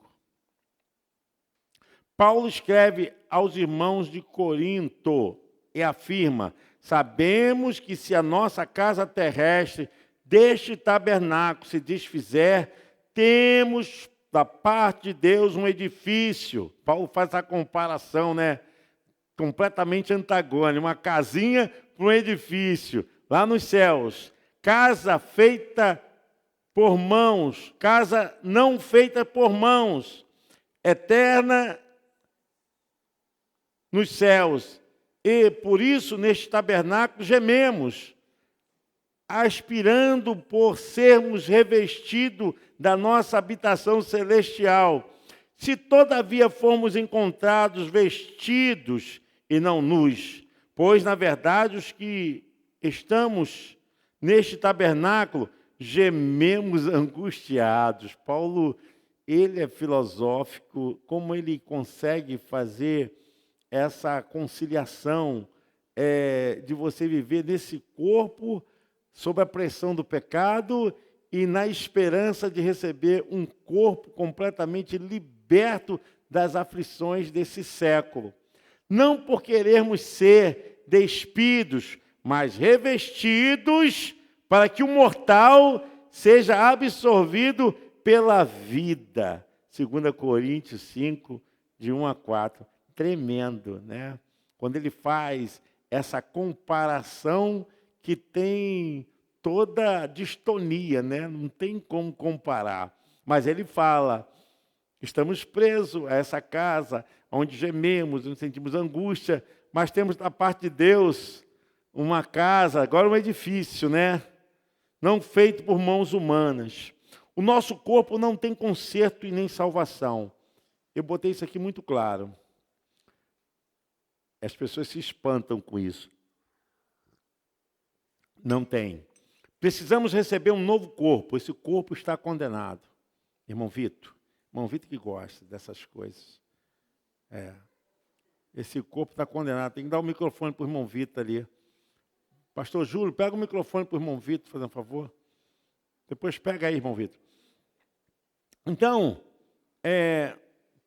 Paulo escreve aos irmãos de Corinto e afirma: sabemos que se a nossa casa terrestre deste tabernáculo se desfizer, temos da parte de Deus um edifício. Paulo faz a comparação, né? Completamente antagônica. Uma casinha para um edifício, lá nos céus. Casa feita por mãos, casa não feita por mãos, eterna nos céus. E por isso, neste tabernáculo, gememos, aspirando por sermos revestidos da nossa habitação celestial. Se todavia formos encontrados vestidos e não nus, pois, na verdade, os que estamos neste tabernáculo gememos angustiados. Paulo, ele é filosófico, como ele consegue fazer essa conciliação de você viver nesse corpo sob a pressão do pecado e na esperança de receber um corpo completamente liberto das aflições desse século. Não por querermos ser despidos, mas revestidos para que o mortal seja absorvido pela vida. 2 Coríntios 5, de 1 a 4. Tremendo, né? Quando ele faz essa comparação que tem toda distonia, né? Não tem como comparar. Mas ele fala, estamos presos a essa casa, onde gememos, onde sentimos angústia, mas temos da parte de Deus uma casa, agora um edifício, né? Não feito por mãos humanas. O nosso corpo não tem conserto e nem salvação. eu botei isso aqui muito claro. As pessoas se espantam com isso. Não tem. Precisamos receber um novo corpo. Esse corpo está condenado. Irmão Vitor que gosta dessas coisas. Esse corpo está condenado. Tem que dar o microfone para o irmão Vitor ali. Pastor Júlio, pega o microfone para o irmão Vitor, fazendo um favor. Depois pega aí, irmão Vitor. Então,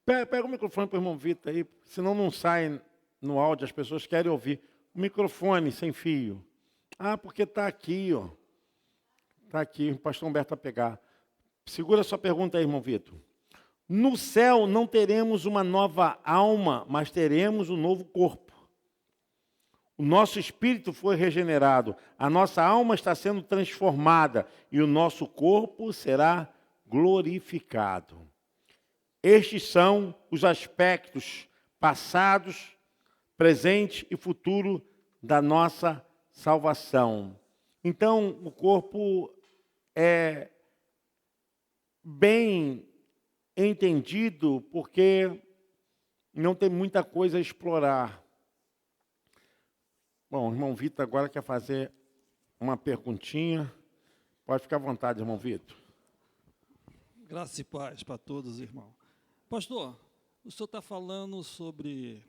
pega o microfone para o irmão Vitor aí, senão não sai no áudio, as pessoas querem ouvir. O microfone sem fio. Ah, porque está aqui, ó. Está aqui, o pastor Humberto vai pegar. Segura a sua pergunta aí, irmão Vitor. No céu não teremos uma nova alma, mas teremos um novo corpo. O nosso espírito foi regenerado, a nossa alma está sendo transformada e o nosso corpo será glorificado. Estes são os aspectos passados, presente e futuro da nossa salvação. Então, o corpo é bem entendido porque não tem muita coisa a explorar. Bom, o irmão Vitor agora quer fazer uma perguntinha. Pode ficar à vontade, irmão Vitor. Graça e paz para todos, irmão. Pastor, o senhor está falando sobre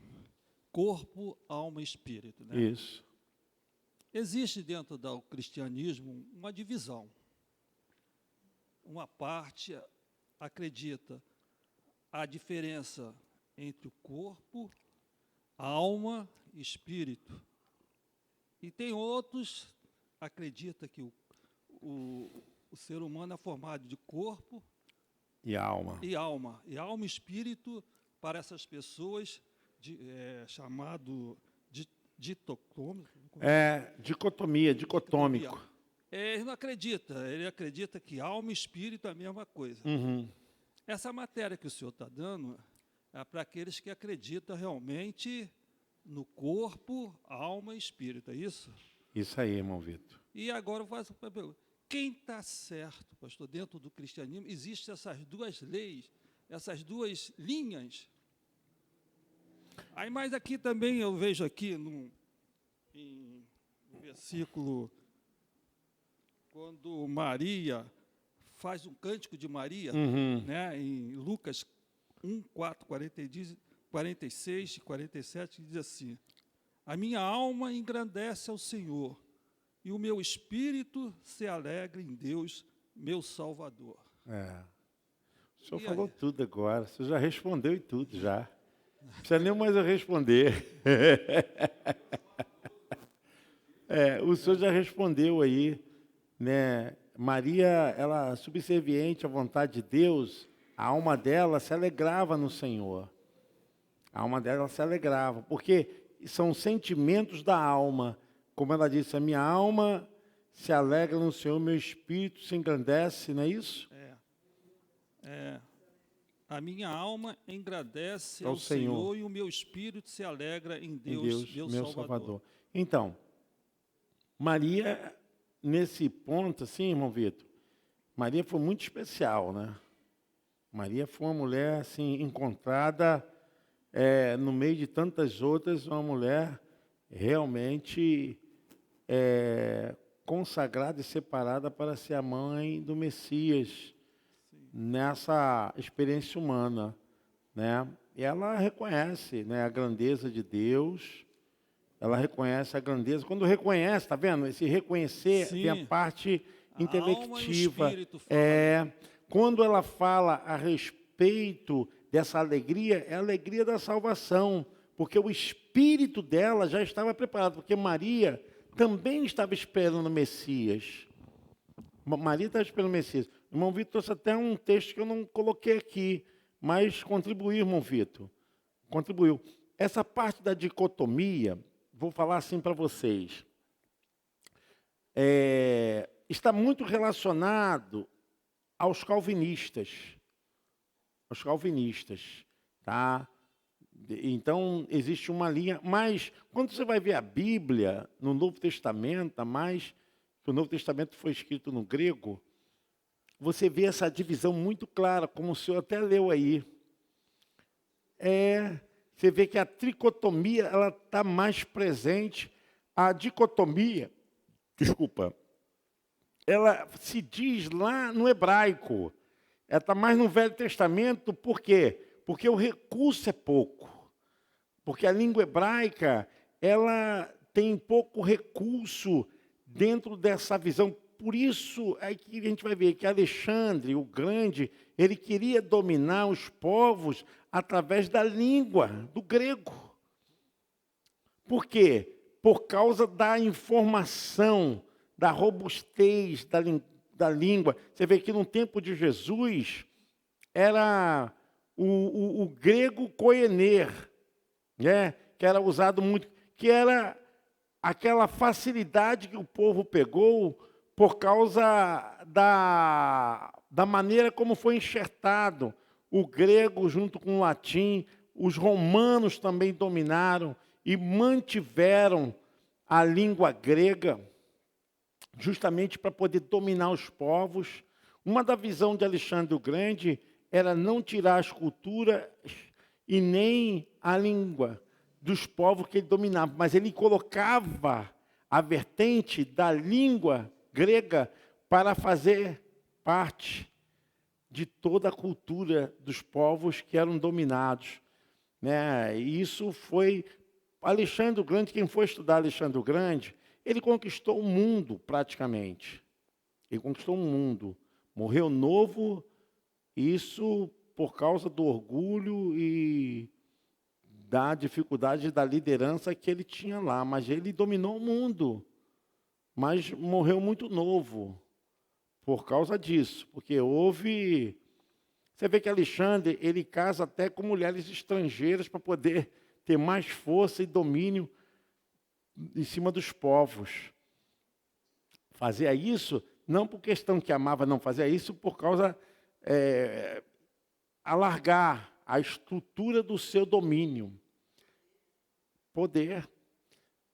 corpo, alma e espírito, né? Isso. Existe dentro do cristianismo uma divisão. Uma parte acredita a diferença entre o corpo, alma e espírito. E tem outros que acreditam que o ser humano é formado de corpo e alma. E alma e espírito, para essas pessoas, chamado dicotômico. Dicotômico. Ele não acredita, ele acredita que alma e espírito é a mesma coisa. Uhum. Essa matéria que o senhor está dando é para aqueles que acreditam realmente no corpo, alma e espírito, é isso? Isso aí, irmão Vitor. E agora eu faço uma pergunta. Quem está certo, pastor, dentro do cristianismo? Existem essas duas leis, essas duas linhas. Aí, mas aqui também eu vejo aqui no versículo, quando Maria faz um cântico de Maria, né, em Lucas 1, 4, 46 e 47, que diz assim: a minha alma engrandece ao Senhor, e o meu espírito se alegra em Deus, meu Salvador. O senhor falou tudo agora, o senhor já respondeu e tudo já. Não precisa nem mais eu responder. O senhor já respondeu aí, né? Maria, ela subserviente à vontade de Deus, a alma dela se alegrava no Senhor. A alma dela se alegrava, porque são sentimentos da alma. Como ela disse, a minha alma se alegra no Senhor, meu espírito se engrandece, não é isso? A minha alma engrandece ao Senhor e o meu espírito se alegra em Deus, meu Salvador. Então, Maria, nesse ponto, assim, irmão Vitor, Maria foi muito especial, né? Maria foi uma mulher, assim, encontrada no meio de tantas outras, uma mulher realmente consagrada e separada para ser a mãe do Messias. Nessa experiência humana, né? E ela reconhece, né, a grandeza de Deus, ela reconhece a grandeza. Quando reconhece, tá vendo? Esse reconhecer tem a parte intelectiva. Quando ela fala a respeito dessa alegria, é a alegria da salvação, porque o espírito dela já estava preparado, porque Maria também estava esperando o Messias. Maria estava esperando o Messias. O irmão Vitor trouxe até um texto que eu não coloquei aqui, mas contribuiu, irmão Vitor. Contribuiu. Essa parte da dicotomia, vou falar assim para vocês, está muito relacionado aos calvinistas. Aos calvinistas, tá? Então, existe uma linha, mas quando você vai ver a Bíblia, no Novo Testamento, que o Novo Testamento foi escrito no grego, você vê essa divisão muito clara, como o senhor até leu aí. você vê que a tricotomia ela está mais presente. A dicotomia, desculpa, ela se diz lá no hebraico. Ela está mais no Velho Testamento, por quê? Porque o recurso é pouco. Porque a língua hebraica, ela tem pouco recurso dentro dessa visão. Por isso é que a gente vai ver que Alexandre, o Grande, ele queria dominar os povos através da língua, do grego. Por quê? Por causa da informação, da robustez da língua. Você vê que no tempo de Jesus, era o grego koener, né? Que era usado muito, que era aquela facilidade que o povo pegou por causa da maneira como foi enxertado o grego junto com o latim. Os romanos também dominaram e mantiveram a língua grega justamente para poder dominar os povos. Uma da visão de Alexandre o Grande era não tirar as culturas e nem a língua dos povos que ele dominava, mas ele colocava a vertente da língua grega para fazer parte de toda a cultura dos povos que eram dominados, né? E isso foi Alexandre o Grande. Quem foi estudar Alexandre o Grande, ele conquistou o mundo praticamente. Ele conquistou o mundo. Morreu novo, isso por causa do orgulho e da dificuldade da liderança que ele tinha lá. Mas ele dominou o mundo. Mas morreu muito novo por causa disso. Porque houve... Você vê que Alexandre, ele casa até com mulheres estrangeiras para poder ter mais força e domínio em cima dos povos. Fazia isso, não por questão que amava, não. Fazia isso por causa... alargar a estrutura do seu domínio. Poder.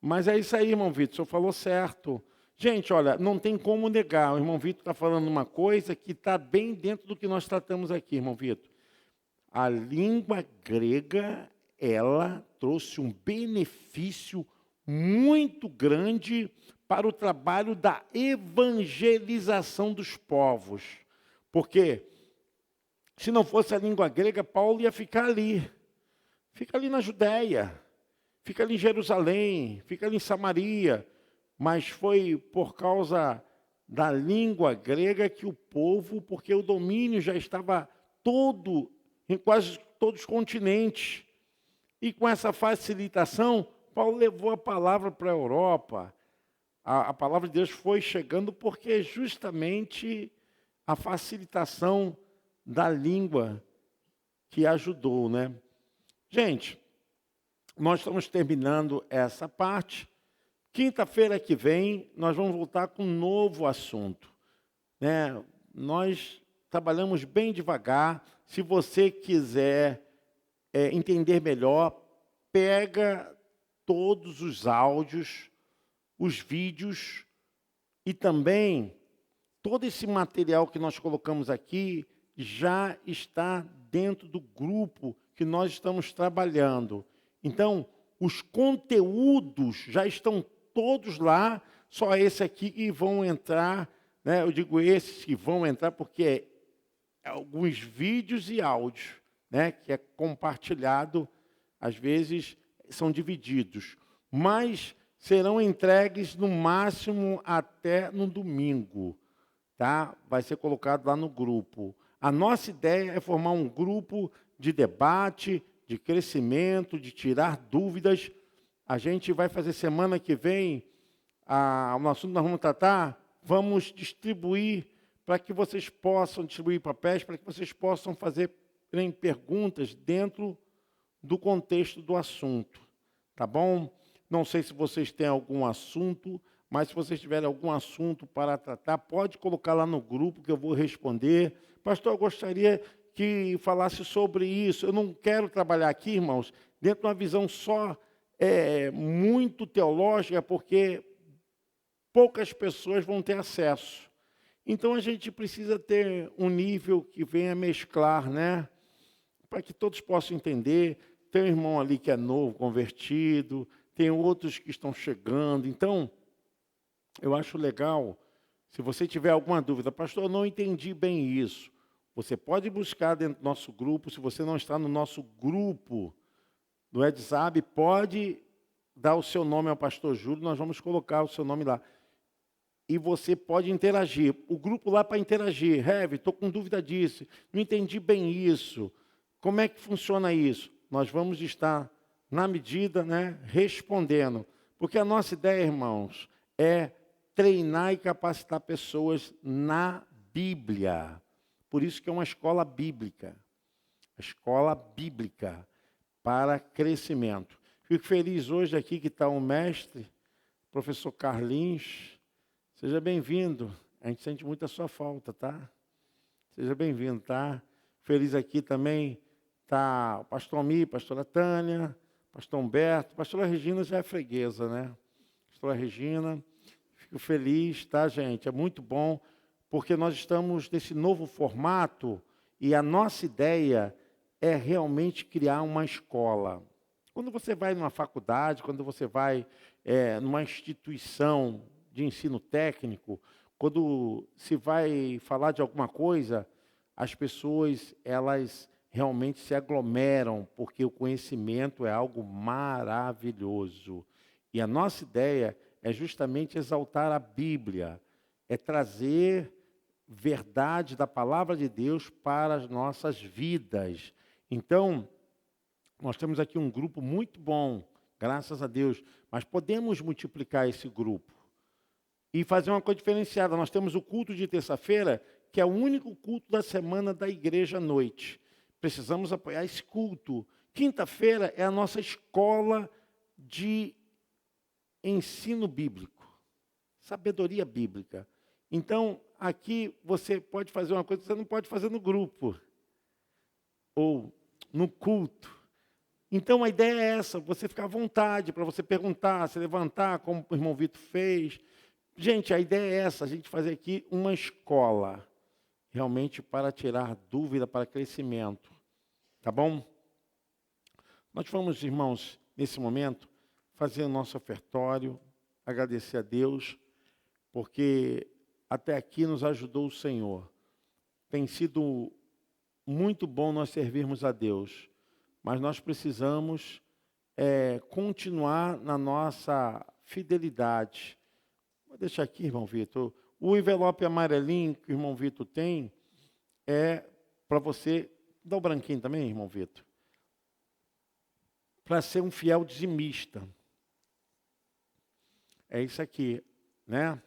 Mas é isso aí, irmão Vitor, o senhor falou certo. Gente, olha, não tem como negar. O irmão Vitor está falando uma coisa que está bem dentro do que nós tratamos aqui, irmão Vitor. A língua grega, ela trouxe um benefício muito grande para o trabalho da evangelização dos povos. Porque se não fosse a língua grega, Paulo ia ficar ali. Fica ali na Judéia, fica ali em Jerusalém, fica ali em Samaria. Mas foi por causa da língua grega que o povo, porque o domínio já estava todo, em quase todos os continentes. E com essa facilitação, Paulo levou a palavra para a Europa. A palavra de Deus foi chegando porque justamente a facilitação da língua que ajudou, né? Gente, nós estamos terminando essa parte. Quinta-feira que vem, nós vamos voltar com um novo assunto, né? Nós trabalhamos bem devagar. Se você quiser entender melhor, pega todos os áudios, os vídeos e também todo esse material que nós colocamos aqui já está dentro do grupo que nós estamos trabalhando. Então, os conteúdos já estão todos lá, só esse aqui que vão entrar, né? Eu digo esses que vão entrar porque alguns vídeos e áudios, né? Que é compartilhado, às vezes são divididos, mas serão entregues no máximo até no domingo, tá? Vai ser colocado lá no grupo. A nossa ideia é formar um grupo de debate, de crescimento, de tirar dúvidas. A gente vai fazer semana que vem, o assunto que nós vamos tratar, vamos distribuir para que vocês possam distribuir papéis, para que vocês possam fazer perguntas dentro do contexto do assunto. Tá bom? Não sei se vocês têm algum assunto, mas se vocês tiverem algum assunto para tratar, pode colocar lá no grupo que eu vou responder. Pastor, eu gostaria que falasse sobre isso. Eu não quero trabalhar aqui, irmãos, dentro de uma visão só muito teológica, porque poucas pessoas vão ter acesso. Então, a gente precisa ter um nível que venha mesclar, né? para que todos possam entender. Tem um irmão ali que é novo, convertido, tem outros que estão chegando. Então, eu acho legal, se você tiver alguma dúvida, pastor, eu não entendi bem isso. Você pode buscar dentro do nosso grupo. Se você não está no nosso grupo do WhatsApp, pode dar o seu nome ao pastor Júlio, nós vamos colocar o seu nome lá. E você pode interagir. O grupo lá para interagir. Heavy, estou com dúvida disso, não entendi bem isso. Como é que funciona isso? Nós vamos estar, na medida, respondendo. Porque a nossa ideia, irmãos, é treinar e capacitar pessoas na Bíblia. Por isso que é uma escola bíblica. A escola bíblica para crescimento. Fico feliz hoje aqui que está o mestre, professor Carlinhos. Seja bem-vindo. A gente sente muito a sua falta, tá? Seja bem-vindo, tá? Feliz aqui também está o pastor Almir, pastora Tânia, pastor Humberto. Pastora Regina já é freguesa, né? Pastora Regina. Fico feliz, tá, gente? É muito bom, porque nós estamos nesse novo formato e a nossa ideia é realmente criar uma escola. Quando você vai numa faculdade, quando você vai numa instituição de ensino técnico, quando se vai falar de alguma coisa, as pessoas, elas realmente se aglomeram, porque o conhecimento é algo maravilhoso. E a nossa ideia é justamente exaltar a Bíblia, é trazer verdade da palavra de Deus para as nossas vidas. Então, nós temos aqui um grupo muito bom, graças a Deus, mas podemos multiplicar esse grupo e fazer uma coisa diferenciada. Nós temos o culto de terça-feira, que é o único culto da semana da igreja à noite. Precisamos apoiar esse culto. Quinta-feira é a nossa escola de ensino bíblico, sabedoria bíblica. Então, aqui você pode fazer uma coisa que você não pode fazer no grupo ou no culto. Então, a ideia é essa, você ficar à vontade para você perguntar, se levantar, como o irmão Vitor fez. Gente, a ideia é essa, a gente fazer aqui uma escola, realmente para tirar dúvida, para crescimento. Tá bom? Nós vamos, irmãos, nesse momento, fazer o nosso ofertório, agradecer a Deus, porque até aqui nos ajudou o Senhor. Tem sido muito bom nós servirmos a Deus, mas nós precisamos continuar na nossa fidelidade. Vou deixar aqui, irmão Vitor. O envelope amarelinho que o irmão Vitor tem é para você. Dá o branquinho também, irmão Vitor. Para ser um fiel dizimista. É isso aqui, né?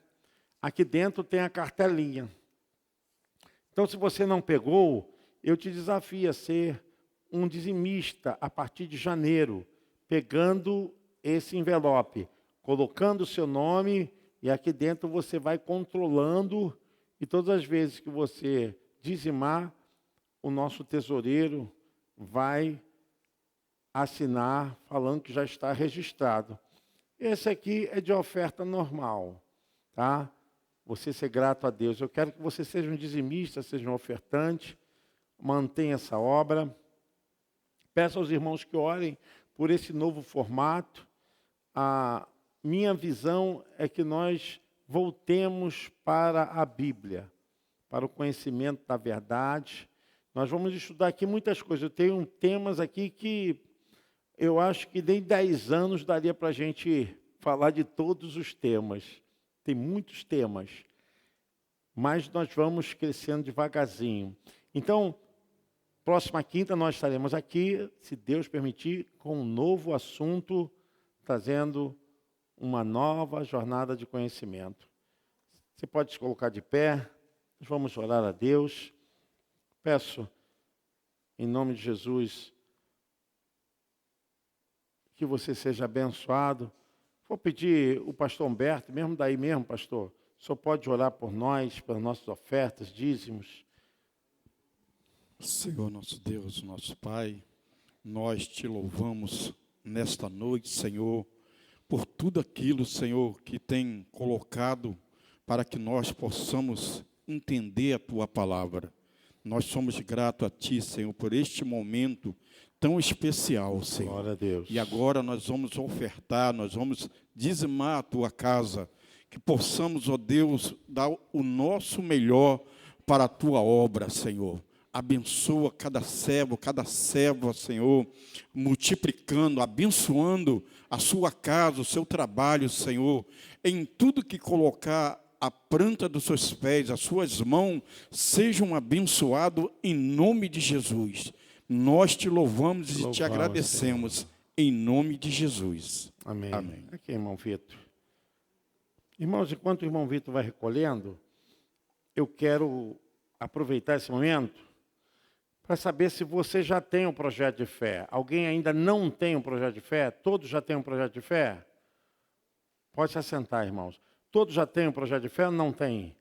Aqui dentro tem a cartelinha. Então, se você não pegou, eu te desafio a ser um dizimista a partir de janeiro, pegando esse envelope, colocando o seu nome, e aqui dentro você vai controlando, e todas as vezes que você dizimar, o nosso tesoureiro vai assinar, falando que já está registrado. Esse aqui é de oferta normal, tá? Você ser grato a Deus. Eu quero que você seja um dizimista, seja um ofertante, mantenha essa obra. Peço aos irmãos que orem por esse novo formato. A minha visão é que nós voltemos para a Bíblia, para o conhecimento da verdade. Nós vamos estudar aqui muitas coisas. Eu tenho temas aqui que eu acho que nem 10 anos daria para a gente falar de todos os temas. Tem muitos temas, mas nós vamos crescendo devagarzinho. Então, próxima quinta nós estaremos aqui, se Deus permitir, com um novo assunto, trazendo uma nova jornada de conhecimento. Você pode se colocar de pé, nós vamos orar a Deus. Peço, em nome de Jesus, que você seja abençoado. Vou pedir o pastor Humberto, mesmo daí mesmo, pastor, o senhor pode orar por nós, pelas nossas ofertas, dízimos. Senhor nosso Deus, nosso Pai, nós te louvamos nesta noite, Senhor, por tudo aquilo, Senhor, que tem colocado para que nós possamos entender a Tua palavra. Nós somos gratos a Ti, Senhor, por este momento tão especial, Senhor. Glória a Deus. E agora nós vamos ofertar, nós vamos dizimar a Tua casa, que possamos, ó Deus, dar o nosso melhor para a Tua obra, Senhor. Abençoa cada servo, cada serva, Senhor, multiplicando, abençoando a sua casa, o seu trabalho, Senhor, em tudo que colocar a planta dos seus pés, as suas mãos, sejam abençoados em nome de Jesus. Nós te louvamos e te agradecemos, Senhor, em nome de Jesus. Amém. Amém. Aqui, irmão Vitor. Irmãos, enquanto o irmão Vitor vai recolhendo, eu quero aproveitar esse momento para saber se você já tem um projeto de fé. Alguém ainda não tem um projeto de fé? Todos já têm um projeto de fé? Pode se assentar, irmãos. Todos já têm um projeto de fé ou não tem?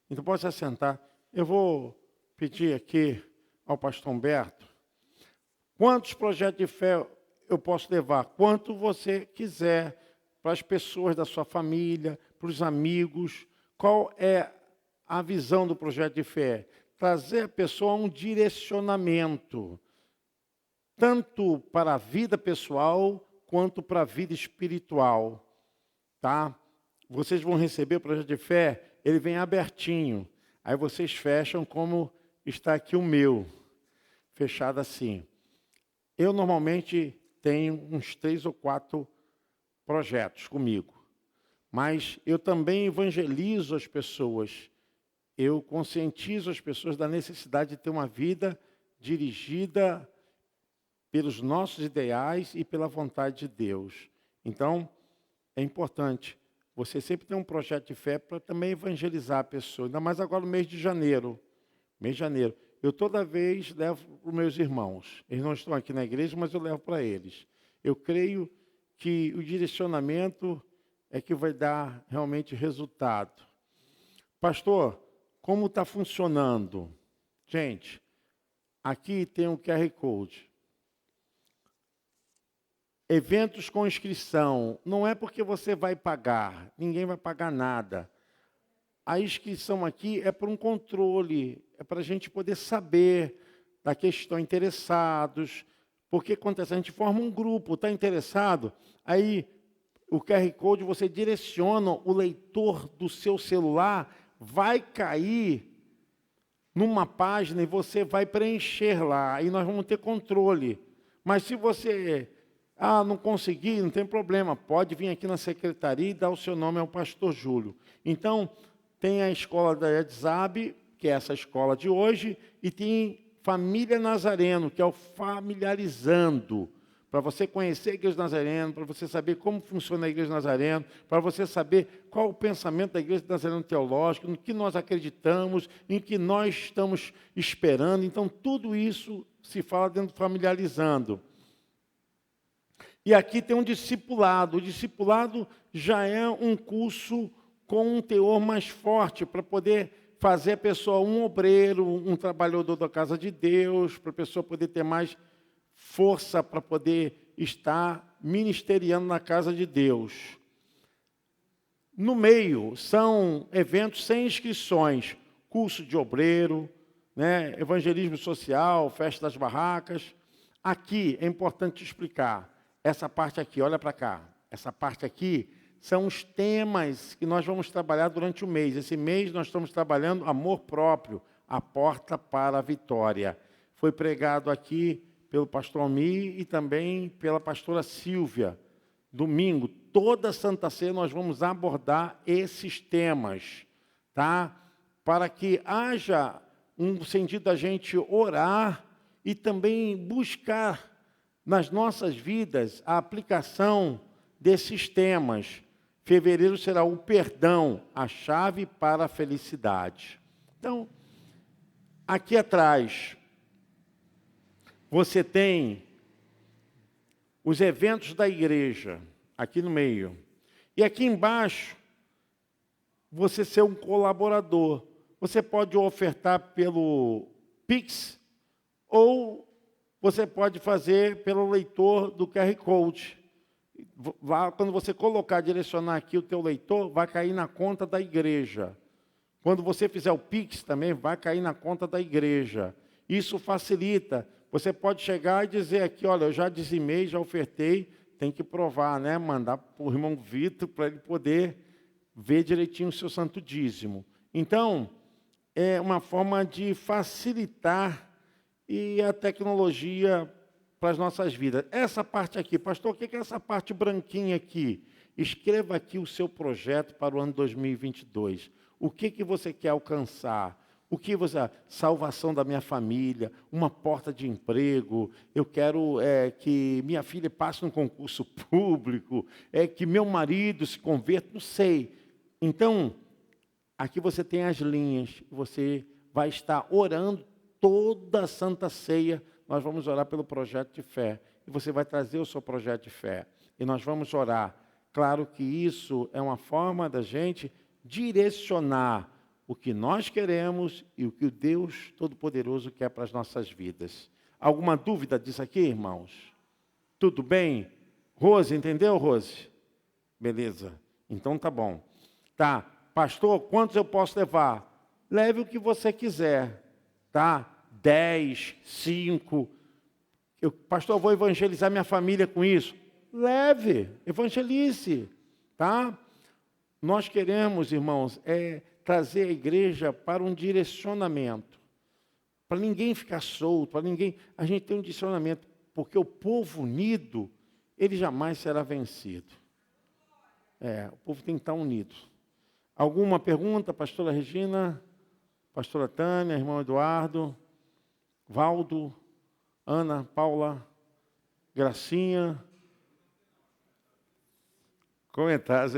Então pode se assentar. Eu vou pedir aqui ao pastor Humberto, quantos projetos de fé eu posso levar? Quanto você quiser, para as pessoas da sua família, para os amigos. Qual é a visão do projeto de fé? Trazer a pessoa a um direcionamento, tanto para a vida pessoal, quanto para a vida espiritual. Tá? Vocês vão receber o projeto de fé, ele vem abertinho. Aí vocês fecham como está aqui o meu, fechado assim. Eu normalmente tenho uns 3 ou 4 projetos comigo, mas eu também evangelizo as pessoas. Eu conscientizo as pessoas da necessidade de ter uma vida dirigida pelos nossos ideais e pela vontade de Deus. Então, é importante você sempre ter um projeto de fé para também evangelizar a pessoa, ainda mais agora no mês de janeiro. Mês de janeiro. Eu toda vez levo para os meus irmãos. Eles não estão aqui na igreja, mas eu levo para eles. Eu creio que o direcionamento é que vai dar realmente resultado. Pastor, como está funcionando? Gente, aqui tem um QR Code. Eventos com inscrição. Não é porque você vai pagar. Ninguém vai pagar nada. A inscrição aqui é para um controle. É para a gente poder saber daqueles que estão interessados. Porque acontece, a gente forma um grupo, está interessado? Aí o QR Code você direciona o leitor do seu celular, vai cair numa página e você vai preencher lá. Aí nós vamos ter controle. Mas se você não conseguir, não tem problema. Pode vir aqui na secretaria e dar o seu nome ao pastor Júlio. Então, tem a escola da EDSAB, que é essa escola de hoje, e tem Família Nazareno, que é o Familiarizando, para você conhecer a Igreja Nazareno, para você saber como funciona a Igreja Nazareno, para você saber qual o pensamento da Igreja Nazareno Teológica, no que nós acreditamos, em que nós estamos esperando. Então, tudo isso se fala dentro do Familiarizando. E aqui tem um discipulado. O discipulado já é um curso com um teor mais forte, para poder fazer a pessoa um obreiro, um trabalhador da casa de Deus, para a pessoa poder ter mais força para poder estar ministeriando na casa de Deus. No meio, são eventos sem inscrições, curso de obreiro, né, evangelismo social, festa das barracas. Aqui é importante explicar, essa parte aqui, olha para cá, essa parte aqui são os temas que nós vamos trabalhar durante o mês. Esse mês nós estamos trabalhando amor próprio, a porta para a vitória. Foi pregado aqui pelo pastor Almir e também pela pastora Silvia. Domingo, toda Santa Ceia, nós vamos abordar esses temas, tá? Para que haja um sentido da gente orar e também buscar nas nossas vidas a aplicação desses temas. Fevereiro será o perdão, a chave para a felicidade. Então, aqui atrás, você tem os eventos da igreja, aqui no meio. E aqui embaixo, você ser um colaborador. Você pode ofertar pelo Pix, ou você pode fazer pelo leitor do QR Code. Quando você colocar, direcionar aqui o teu leitor, vai cair na conta da igreja. Quando você fizer o Pix também, vai cair na conta da igreja. Isso facilita. Você pode chegar e dizer aqui, olha, eu já dizimei, já ofertei, tem que provar, né? Mandar para o irmão Vitor para ele poder ver direitinho o seu santo dízimo. Então, é uma forma de facilitar e a tecnologia para as nossas vidas. Essa parte aqui, pastor, o que é essa parte branquinha aqui? Escreva aqui o seu projeto para o ano 2022. O que você quer alcançar? O que você... Salvação da minha família, uma porta de emprego, eu quero que minha filha passe num concurso público, que meu marido se converta, não sei. Então, aqui você tem as linhas, você vai estar orando toda a Santa Ceia, nós vamos orar pelo projeto de fé, e você vai trazer o seu projeto de fé, e nós vamos orar. Claro que isso é uma forma da gente direcionar o que nós queremos e o que o Deus Todo-Poderoso quer para as nossas vidas. Alguma dúvida disso aqui, irmãos? Tudo bem? Rose, entendeu, Rose? Beleza. Então tá bom. Tá. Pastor, quantos eu posso levar? Leve o que você quiser. Tá? 10, 5. Pastor, eu vou evangelizar minha família com isso. Leve, evangelize. Tá? Nós queremos, irmãos, trazer a igreja para um direcionamento, para ninguém ficar solto, para ninguém... A gente tem um direcionamento, porque o povo unido, ele jamais será vencido. O povo tem que estar unido. Alguma pergunta, pastora Regina, pastora Tânia, irmão Eduardo, Valdo, Ana, Paula, Gracinha? Comentários,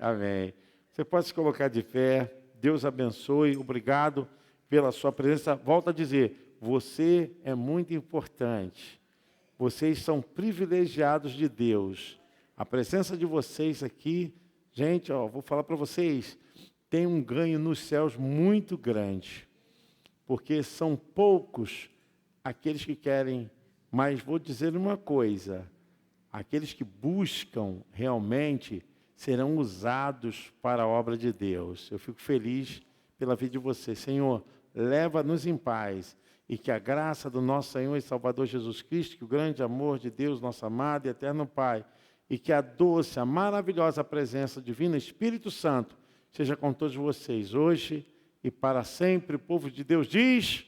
amém. Você pode se colocar de pé. Deus abençoe. Obrigado pela sua presença. Volto a dizer, você é muito importante. Vocês são privilegiados de Deus. A presença de vocês aqui, gente, vou falar para vocês, tem um ganho nos céus muito grande. Porque são poucos aqueles que querem, mas vou dizer uma coisa, aqueles que buscam realmente serão usados para a obra de Deus. Eu fico feliz pela vida de vocês. Senhor, leva-nos em paz e que a graça do nosso Senhor e Salvador Jesus Cristo, que o grande amor de Deus, nosso amado e eterno Pai, e que a doce, a maravilhosa presença divina, Espírito Santo, seja com todos vocês, hoje e para sempre. O povo de Deus diz...